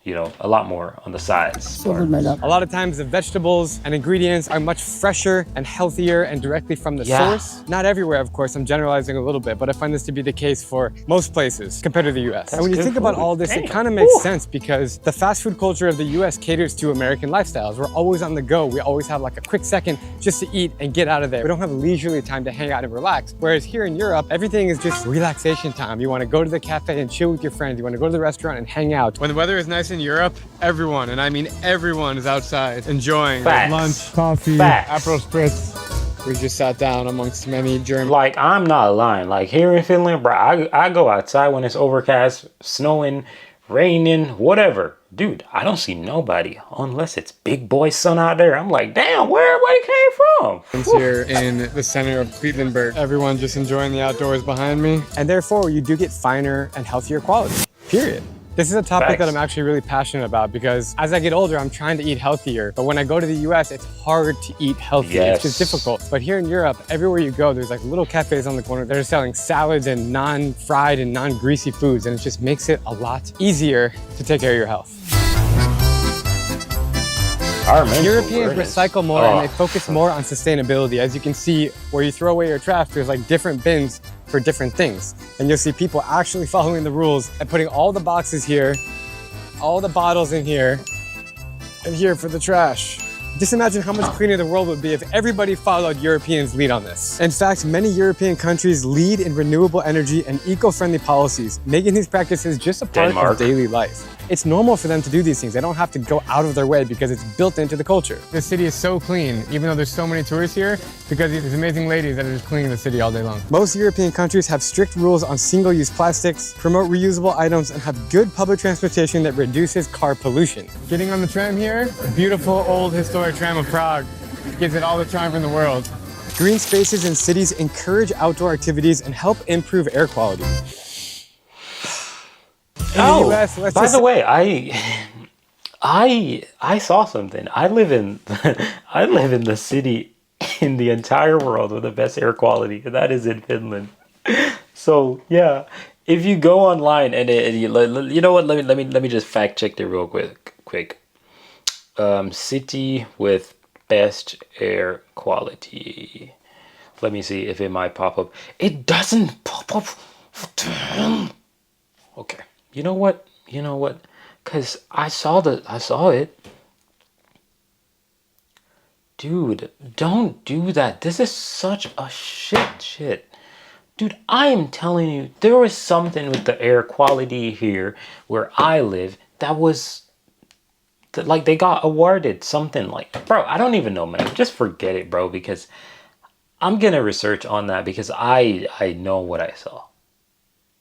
you know, a lot more on the sides. A lot of times the vegetables and ingredients are much fresher and healthier and directly from the source. Not everywhere, of course, I'm generalizing a little bit, but I find this to be the case for most places compared to the US. And when you think about all this, it kind of makes sense because the fast food culture of the US caters to American lifestyles. We're always on the go. We always have like a quick second just to eat and get out of there. We don't have leisurely time to hang out and relax. Whereas here in Europe, everything is just relaxation time. You want to go to the cafe and chill with your friends. You want to go to the restaurant and hang out. When the weather is nice in Europe, everyone, and I mean everyone, is outside enjoying lunch, coffee, Aperol Spritz. We just sat down amongst many German. Like, I'm not lying. Like, here in Finland, bro, I go outside when it's overcast, snowing, raining, whatever. Dude, I don't see nobody unless it's big boy sun out there. I'm like, damn, where everybody came from? Here in the center of Clevelandburg, everyone just enjoying the outdoors behind me. And therefore, you do get finer and healthier quality, period. This is a topic that I'm actually really passionate about because as I get older, I'm trying to eat healthier. But when I go to the US, it's hard to eat healthy. It's just difficult. But here in Europe, everywhere you go, there's like little cafes on the corner that are selling salads and non-fried and non-greasy foods. And it just makes it a lot easier to take care of your health. Europeans recycle more and they focus more on sustainability. As you can see, where you throw away your trash, there's like different bins for different things. And you'll see people actually following the rules and putting all the boxes here all the bottles in here and here for the trash. Just imagine how much cleaner the world would be if everybody followed Europeans' lead on this. In fact, many European countries lead in renewable energy and eco-friendly policies, making these practices just a part of daily life. It's normal for them to do these things. They don't have to go out of their way because it's built into the culture. This city is so clean, even though there's so many tourists here, because there's amazing ladies that are just cleaning the city all day long. Most European countries have strict rules on single-use plastics, promote reusable items, and have good public transportation that reduces car pollution. Getting on the tram here, the beautiful old historic tram of Prague, gives it all the charm in the world. Green spaces in cities encourage outdoor activities and help improve air quality. In the US, by the way, I saw something. I live in the city in the entire world with the best air quality, and that is in Finland. So yeah, if you go online and you know what, let me just fact check it real quick. City with best air quality. Let me see if it might pop up. It doesn't pop up. Okay. You know what? Cause I saw it. Dude, don't do that. This is such a shit. Dude, I am telling you, there was something with the air quality here where I live that was like they got awarded something like, bro, I don't even know, man. Just forget it, bro, because I'm gonna research on that because I know what I saw.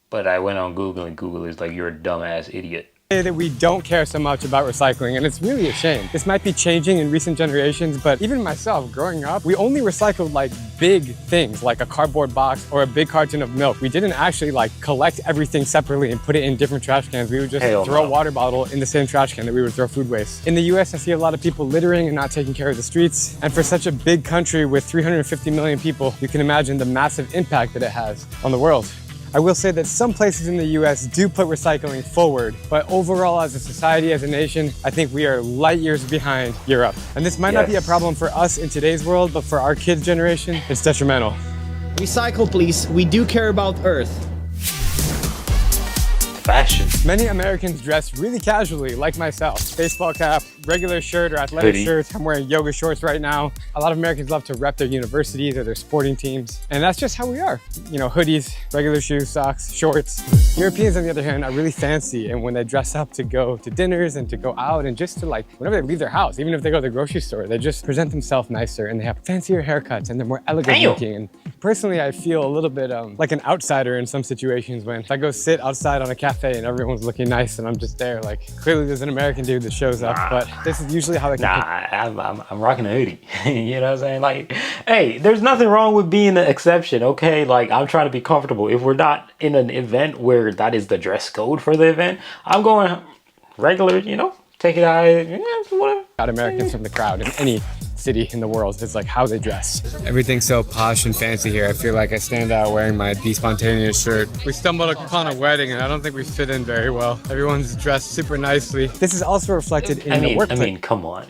But I went on Google and Google is like, you're a dumbass idiot. That we don't care so much about recycling, and it's really a shame. This might be changing in recent generations, but even myself, growing up, we only recycled like big things, like a cardboard box or a big carton of milk. We didn't actually like collect everything separately and put it in different trash cans. We would just throw a water bottle in the same trash can that we would throw food waste. In the US, I see a lot of people littering and not taking care of the streets. And for such a big country with 350 million people, you can imagine the massive impact that it has on the world. I will say that some places in the US do put recycling forward, but overall as a society, as a nation, I think we are light years behind Europe. And this might not be a problem for us in today's world, but for our kids' generation, it's detrimental. Recycle, please. We do care about Earth. Fashion. Many Americans dress really casually, like myself. Baseball cap, regular shirt or athletic shirts. I'm wearing yoga shorts right now. A lot of Americans love to rep their universities or their sporting teams. And that's just how we are. You know, hoodies, regular shoes, socks, shorts. Europeans, on the other hand, are really fancy. And when they dress up to go to dinners and to go out and just to like, whenever they leave their house, even if they go to the grocery store, they just present themselves nicer and they have fancier haircuts and they're more elegant looking. And personally, I feel a little bit like an outsider in some situations when I go sit outside on a cafe and everyone's looking nice and I'm just there. Like, clearly there's an American dude that shows up, but this is usually how they can. I'm rocking a hoodie. You know what I'm saying? Like, hey, there's nothing wrong with being an exception, okay? Like, I'm trying to be comfortable. If we're not in an event where that is the dress code for the event, I'm going regular, you know, take it out, whatever. Got Americans from the crowd in any city in the world. It's like how they dress. Everything's so posh and fancy here. I feel like I stand out wearing my Be Spontaneous shirt. We stumbled upon a wedding and I don't think we fit in very well. Everyone's dressed super nicely. This is also reflected in the workplace. I mean, come on.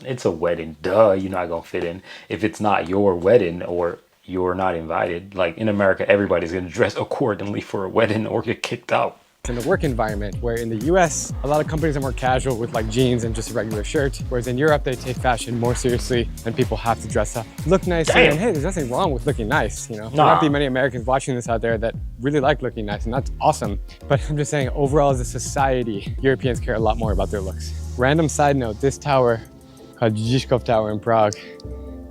It's a wedding. Duh, you're not gonna fit in. If it's not your wedding or you're not invited, like in America, everybody's gonna dress accordingly for a wedding or get kicked out. In the work environment, where in the US, a lot of companies are more casual with like jeans and just a regular shirt, whereas in Europe, they take fashion more seriously and people have to dress up, look nice. And hey, there's nothing wrong with looking nice, you know? There might be many Americans watching this out there that really like looking nice, and that's awesome. But I'm just saying, overall as a society, Europeans care a lot more about their looks. Random side note, this tower, called Žižkov Tower in Prague,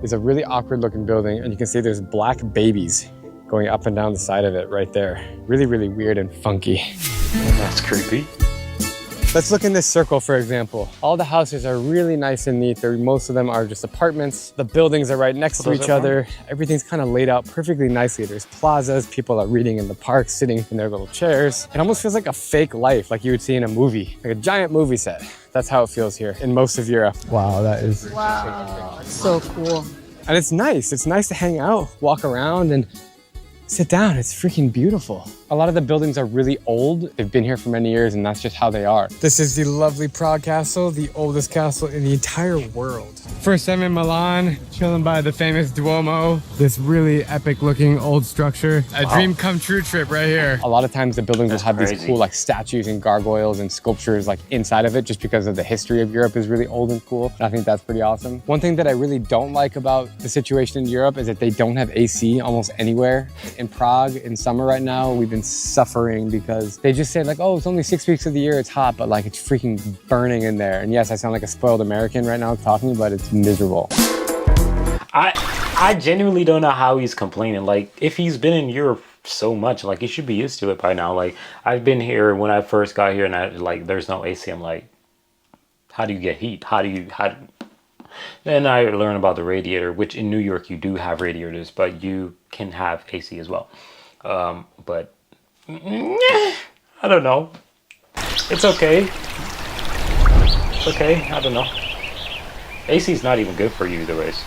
is a really awkward looking building, and you can see there's black babies going up and down the side of it right there. Really, really weird and funky. That's creepy. Let's look in this circle, for example. All the houses are really nice and neat. Most of them are just apartments. The buildings are right next to each other. Everything's kind of laid out perfectly nicely. There's plazas, people are reading in the park, sitting in their little chairs. It almost feels like a fake life, like you would see in a movie, like a giant movie set. That's how it feels here in most of Europe. Wow, that is... Wow, so cool. And it's nice to hang out, walk around, and sit down. It's freaking beautiful. A lot of the buildings are really old. They've been here for many years, and that's just how they are. This is the lovely Prague Castle, the oldest castle in the entire world. First I'm in Milan, chilling by the famous Duomo. This really epic looking old structure. A dream come true trip right here. A lot of times the buildings will have crazy. these cool like statues and gargoyles and sculptures like inside of it just because of the history of Europe is really old and cool. And I think that's pretty awesome. One thing that I really don't like about the situation in Europe is that they don't have AC almost anywhere. In Prague in summer right now, we've been suffering because they just say like, oh, it's only 6 weeks of the year, it's hot, but like it's freaking burning in there. And yes, I sound like a spoiled American right now talking, but it's miserable. I genuinely don't know how he's complaining. Like, if he's been in Europe so much, like, he should be used to it by now. Like, I've been here when I first got here and there's no AC. I'm like, how do you get heat? Then I learn about the radiator, which in New York you do have radiators, but you can have AC as well. But I don't know. It's okay. It's okay. I don't know. AC is not even good for you either ways.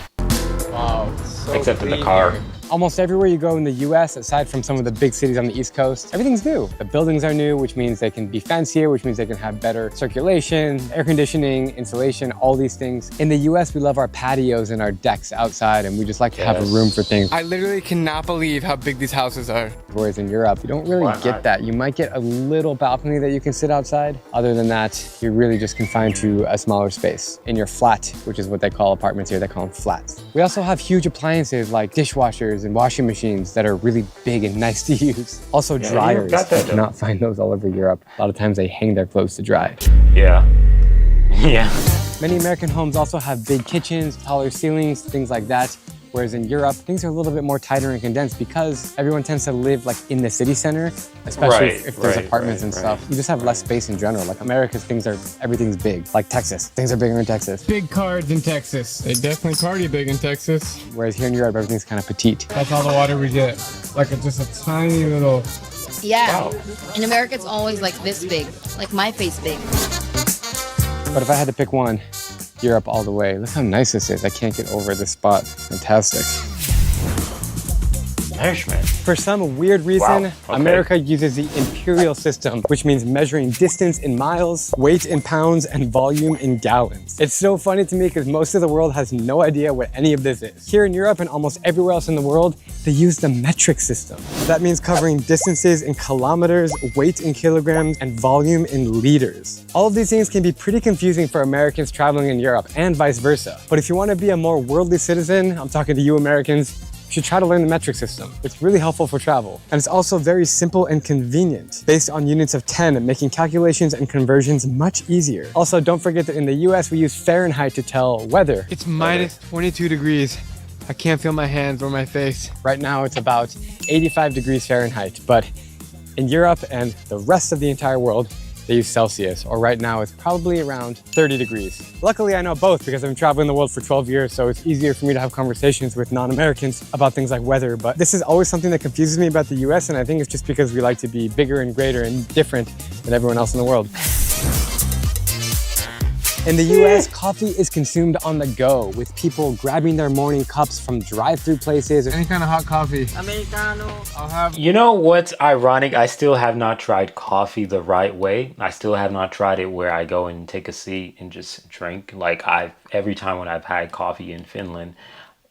Wow. So except in the car. Here. Almost everywhere you go in the US, aside from some of the big cities on the East Coast, everything's new. The buildings are new, which means they can be fancier, which means they can have better circulation, air conditioning, insulation, all these things. In the US, we love our patios and our decks outside, and we just like to have a room for things. I literally cannot believe how big these houses are. Whereas in Europe, you don't really get that. You might get a little balcony that you can sit outside. Other than that, you're really just confined to a smaller space. In your flat, which is what they call apartments here, they call them flats. We also have huge appliances like dishwashers and washing machines that are really big and nice to use. Also dryers. You cannot find those all over Europe. A lot of times they hang their clothes to dry. Yeah. Yeah. Many American homes also have big kitchens, taller ceilings, things like that. Whereas in Europe, things are a little bit more tighter and condensed because everyone tends to live like in the city center, especially if there's apartments and stuff. You just have less space in general. Like America's everything's big. Like Texas, things are bigger in Texas. Big cards in Texas. They definitely party big in Texas. Whereas here in Europe, everything's kind of petite. That's all the water we get. Like just a tiny little. Yeah. In America, it's always like this big, like my face big. But if I had to pick one, Europe all the way. Look how nice this is. I can't get over this spot. Fantastic. Measurement. For some weird reason, America uses the imperial system, which means measuring distance in miles, weight in pounds, and volume in gallons. It's so funny to me because most of the world has no idea what any of this is. Here in Europe and almost everywhere else in the world, they use the metric system. That means covering distances in kilometers, weight in kilograms, and volume in liters. All of these things can be pretty confusing for Americans traveling in Europe and vice versa. But if you want to be a more worldly citizen, I'm talking to you Americans, you should try to learn the metric system. It's really helpful for travel. And it's also very simple and convenient, based on units of 10, making calculations and conversions much easier. Also, don't forget that in the US, we use Fahrenheit to tell weather. It's minus 22 degrees. I can't feel my hands or my face. Right now, it's about 85 degrees Fahrenheit, but in Europe and the rest of the entire world, they use Celsius, or right now it's probably around 30 degrees. Luckily, I know both because I've been traveling the world for 12 years, so it's easier for me to have conversations with non-Americans about things like weather. But this is always something that confuses me about the US, and I think it's just because we like to be bigger and greater and different than everyone else in the world. In the US, coffee is consumed on the go, with people grabbing their morning cups from drive-through places. Any kind of hot coffee. Americano. I'll have. You know what's ironic? I still have not tried coffee the right way. I still have not tried it where I go and take a seat and just drink. Like every time when I've had coffee in Finland,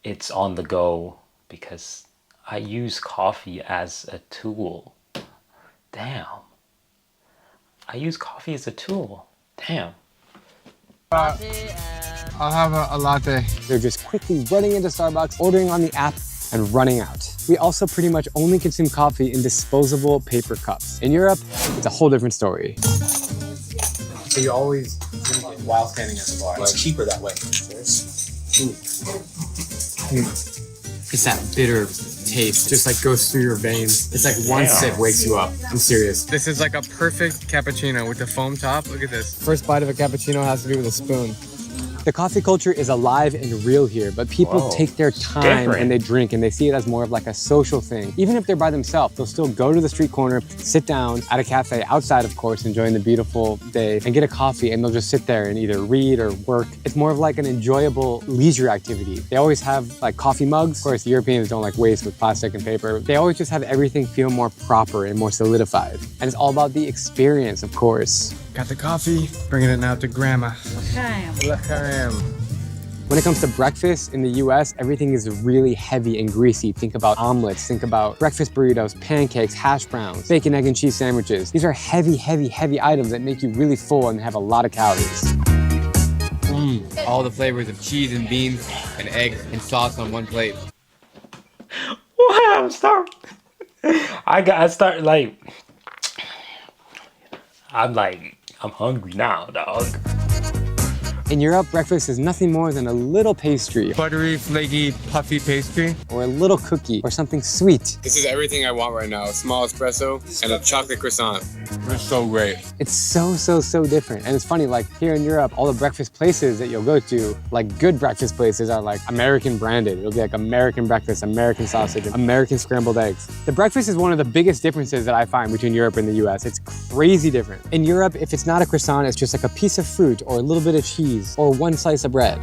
it's on the go because I use coffee as a tool. Damn. I use coffee as a tool. Damn. I'll have a latte. They're just quickly running into Starbucks, ordering on the app, and running out. We also pretty much only consume coffee in disposable paper cups. In Europe, it's a whole different story. So you always drink it while standing at the bar. It's cheaper that way. It's that bitter taste, just like goes through your veins. It's like one sip wakes you up. I'm serious. This is like a perfect cappuccino with the foam top. Look at this. First bite of a cappuccino has to be with a spoon. The coffee culture is alive and real here, but people Whoa, take their time different. and they drink and they see it as more of like a social thing. Even if they're by themselves, they'll still go to the street corner, sit down at a cafe outside, of course, enjoying the beautiful day and get a coffee, and they'll just sit there and either read or work. It's more of like an enjoyable leisure activity. They always have like coffee mugs. Of course, Europeans don't like waste with plastic and paper. They always just have everything feel more proper and more solidified. And it's all about the experience, of course. Got the coffee, bringing it now to grandma. When it comes to breakfast in the US, everything is really heavy and greasy. Think about omelets, think about breakfast burritos, pancakes, hash browns, bacon, egg, and cheese sandwiches. These are heavy, heavy, heavy items that make you really full and have a lot of calories. All the flavors of cheese and beans and eggs and sauce on one plate. Wow, I'm starving. I'm hungry now, dog. In Europe, breakfast is nothing more than a little pastry. Buttery, flaky, puffy pastry. Or a little cookie, or something sweet. This is everything I want right now. A small espresso and a chocolate croissant. It's so great. It's so, so, so different. And it's funny, like here in Europe, all the breakfast places that you'll go to, like good breakfast places are like American branded. It'll be like American breakfast, American sausage, American scrambled eggs. The breakfast is one of the biggest differences that I find between Europe and the US. It's crazy different. In Europe, if it's not a croissant, it's just like a piece of fruit or a little bit of cheese or one slice of bread.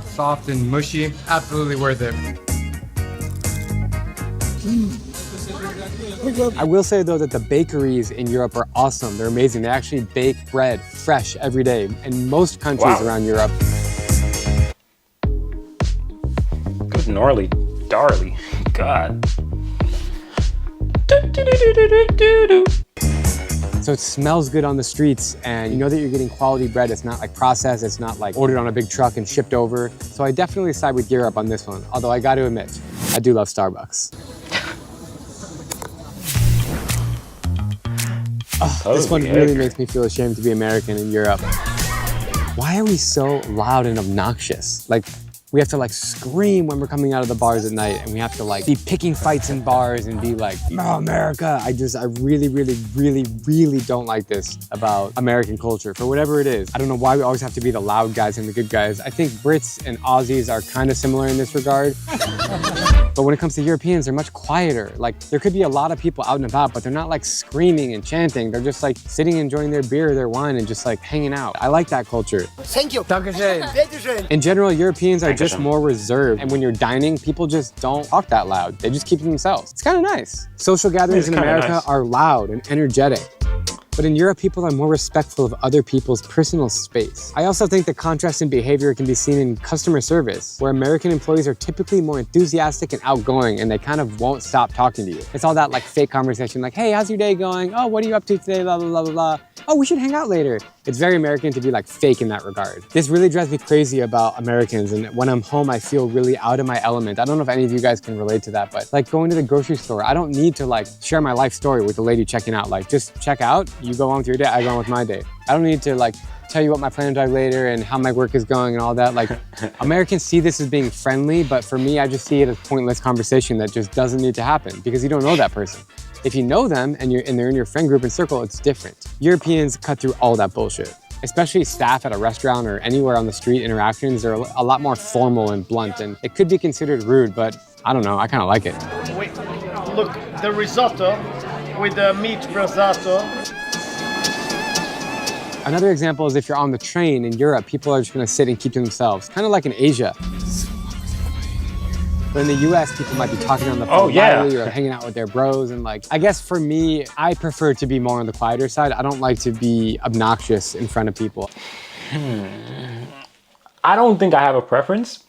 Soft and mushy, absolutely worth it. I will say though that the bakeries in Europe are awesome. They're amazing. They actually bake bread fresh every day in most countries around Europe. Good gnarly, darly. God. So it smells good on the streets and you know that you're getting quality bread. It's not like processed, it's not like ordered on a big truck and shipped over. So I definitely side with Europe on this one. Although I got to admit, I do love Starbucks. This one really makes me feel ashamed to be American in Europe. Why are we so loud and obnoxious? Like, we have to like scream when we're coming out of the bars at night, and we have to like be picking fights in bars and be like, no, America. I really, really, really, really don't like this about American culture for whatever it is. I don't know why we always have to be the loud guys and the good guys. I think Brits and Aussies are kind of similar in this regard. But when it comes to Europeans, they're much quieter. Like, there could be a lot of people out and about, but they're not like screaming and chanting. They're just like sitting, enjoying their beer, their wine, and just like hanging out. I like that culture. Thank you. Dankeschön. In general, Europeans are just more reserved. And when you're dining, people just don't talk that loud. They just keep to themselves. It's kind of nice. Social gatherings in America are loud and energetic. But in Europe, people are more respectful of other people's personal space. I also think the contrast in behavior can be seen in customer service, where American employees are typically more enthusiastic and outgoing, and they kind of won't stop talking to you. It's all that like fake conversation, like, hey, how's your day going? Oh, what are you up to today? Blah, blah, blah, blah, blah. Oh, we should hang out later. It's very American to be like fake in that regard. This really drives me crazy about Americans, and when I'm home, I feel really out of my element. I don't know if any of you guys can relate to that, but like going to the grocery store, I don't need to like share my life story with the lady checking out. Like, just check out, you go on with your day, I go on with my day. I don't need to like tell you what my plans are later and how my work is going and all that. Like, Americans see this as being friendly, but for me, I just see it as pointless conversation that just doesn't need to happen because you don't know that person. If you know them and they're in your friend group and circle, it's different. Europeans cut through all that bullshit. Especially staff at a restaurant or anywhere on the street interactions are a lot more formal and blunt, and it could be considered rude, but I don't know, I kind of like it. Wait, look, the risotto with the meat risotto. Another example is if you're on the train in Europe, people are just gonna sit and keep to themselves, kind of like in Asia. But in the US, people might be talking on the phone loudly or hanging out with their bros. And like, I guess for me, I prefer to be more on the quieter side. I don't like to be obnoxious in front of people. I don't think I have a preference.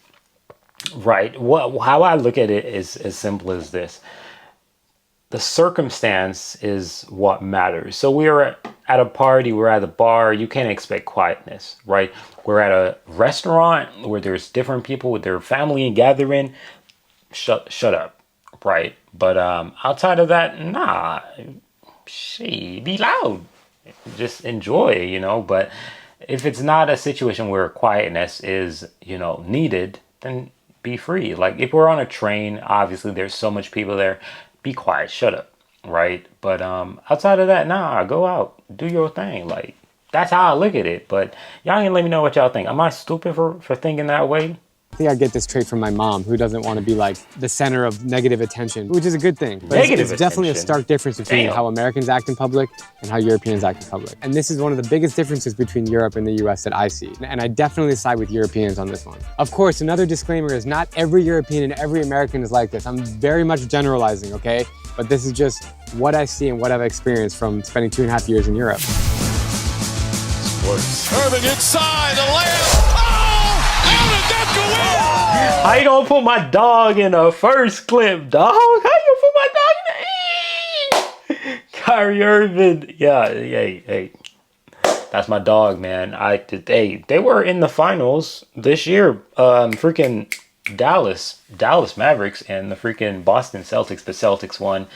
Right. How I look at it is as simple as this. The circumstance is what matters. So we're at a party, we're at a bar, you can't expect quietness, right? We're at a restaurant where there's different people with their family and gathering. Shut up, right? But outside of that, nah, be loud, just enjoy, you know. But if it's not a situation where quietness is, you know, needed, then be free. Like if we're on a train, obviously there's so much people there, be quiet, shut up, right? But outside of that, nah, go out, do your thing. Like that's how I look at it. But y'all can let me know what y'all think. Am I stupid for thinking that way? I think I get this trait from my mom, who doesn't want to be like the center of negative attention, which is a good thing. But it's definitely a stark difference between how Americans act in public and how Europeans act in public. And this is one of the biggest differences between Europe and the US that I see. And I definitely side with Europeans on this one. Of course, another disclaimer is not every European and every American is like this. I'm very much generalizing, okay? But this is just what I see and what I've experienced from spending 2.5 years in Europe. Sports. Irving inside the layup. How you gonna put my dog in a first clip, dog? How you gonna put my dog in the Kyrie Irving? Yeah, hey. That's my dog, man. They were in the finals this year. Freaking Dallas Mavericks and the freaking Boston Celtics. The Celtics won.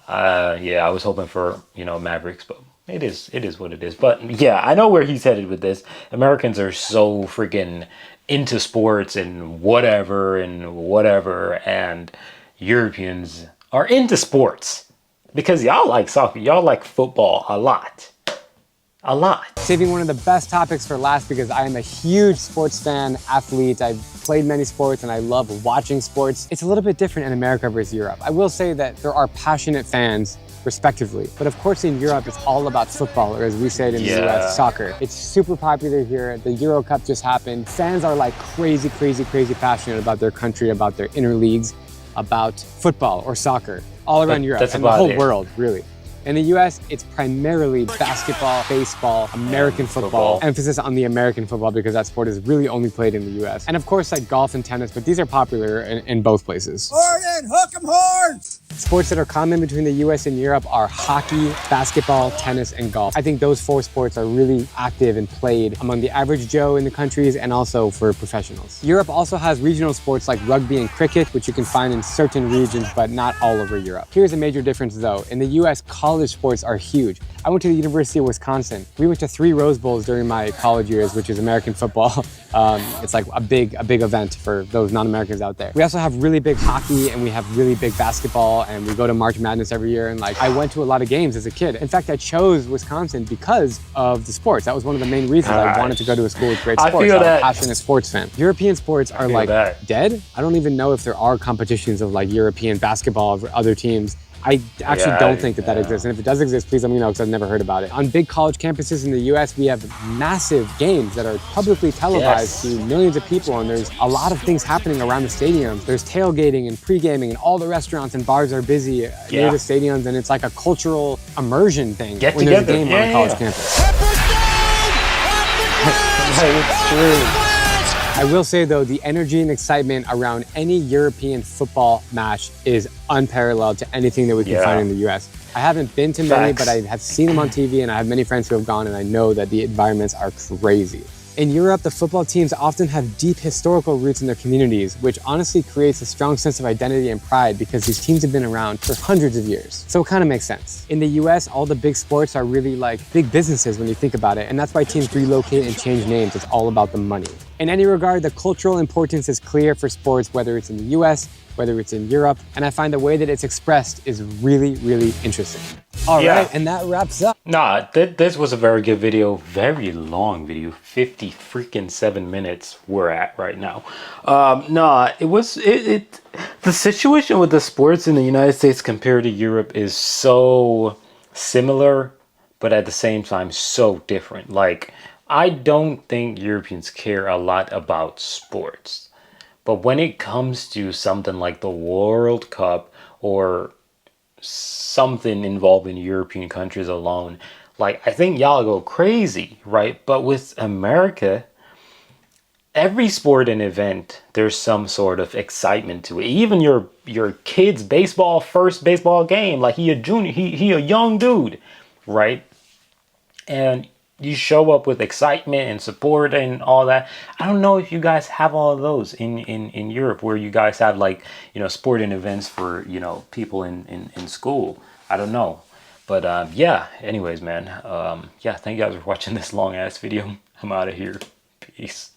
Yeah, I was hoping for, Mavericks, but it is what it is. But yeah, I know where he's headed with this. Americans are so freaking into sports and whatever, and Europeans are into sports because y'all like soccer, y'all like football a lot. Saving one of the best topics for last because I am a huge sports fan, athlete. I've played many sports and I love watching sports. It's a little bit different in America versus Europe. I will say that there are passionate fans respectively. But of course in Europe, it's all about football, or as we say it in the US, soccer. It's super popular here. The Euro Cup just happened. Fans are like crazy passionate about their country, about their inner leagues, about football or soccer, all around Europe and the whole world, really. In the US, it's primarily basketball, baseball, American football. Emphasis on the American football because that sport is really only played in the US. And of course, like golf and tennis, but these are popular in both places. Horton, hook 'em horns! Sports that are common between the US and Europe are hockey, basketball, tennis, and golf. I think those 4 sports are really active and played among the average Joe in the countries and also for professionals. Europe also has regional sports like rugby and cricket, which you can find in certain regions, but not all over Europe. Here's a major difference though. In the US, college sports are huge. I went to the University of Wisconsin. We went to 3 Rose Bowls during my college years, which is American football. It's like a big event for those non-Americans out there. We also have really big hockey and we have really big basketball, and we go to March Madness every year. And like, I went to a lot of games as a kid. In fact, I chose Wisconsin because of the sports. That was one of the main reasons I wanted to go to a school with great sports. I'm a passionate sports fan. European sports are like dead. I don't even know if there are competitions of like European basketball for other teams. I actually don't think that exists. And if it does exist, please let me know because I've never heard about it. On big college campuses in the US, we have massive games that are publicly televised to millions of people. And there's a lot of things happening around the stadiums. There's tailgating and pre-gaming and all the restaurants and bars are busy near the stadiums. And it's like a cultural immersion thing when there's a game on a college campus. It's true. I will say though, the energy and excitement around any European football match is unparalleled to anything that we can find in the US. I haven't been to many, but I have seen them on TV and I have many friends who have gone and I know that the environments are crazy. In Europe, the football teams often have deep historical roots in their communities, which honestly creates a strong sense of identity and pride because these teams have been around for hundreds of years. So it kind of makes sense. In the US, all the big sports are really like big businesses when you think about it, and that's why teams relocate and change names. It's all about the money. In any regard, the cultural importance is clear for sports, whether it's in the US, whether it's in Europe, and I find the way that it's expressed is really, really interesting. All right, and that wraps up. Nah, this was a very good video, very long video, 57 minutes we're at right now. The situation with the sports in the United States compared to Europe is so similar, but at the same time so different. Like, I don't think Europeans care a lot about sports. But when it comes to something like the World Cup or something involving European countries alone, like, I think y'all go crazy, right? But with America, every sport and event, there's some sort of excitement to it. Even your kid's first baseball game, like he a young dude, right? And you show up with excitement and support and all that. I don't know if you guys have all of those in Europe, where you guys have like, sporting events for, people in school. I don't know. But yeah, anyways, man. Yeah, thank you guys for watching this long ass video. I'm out of here. Peace.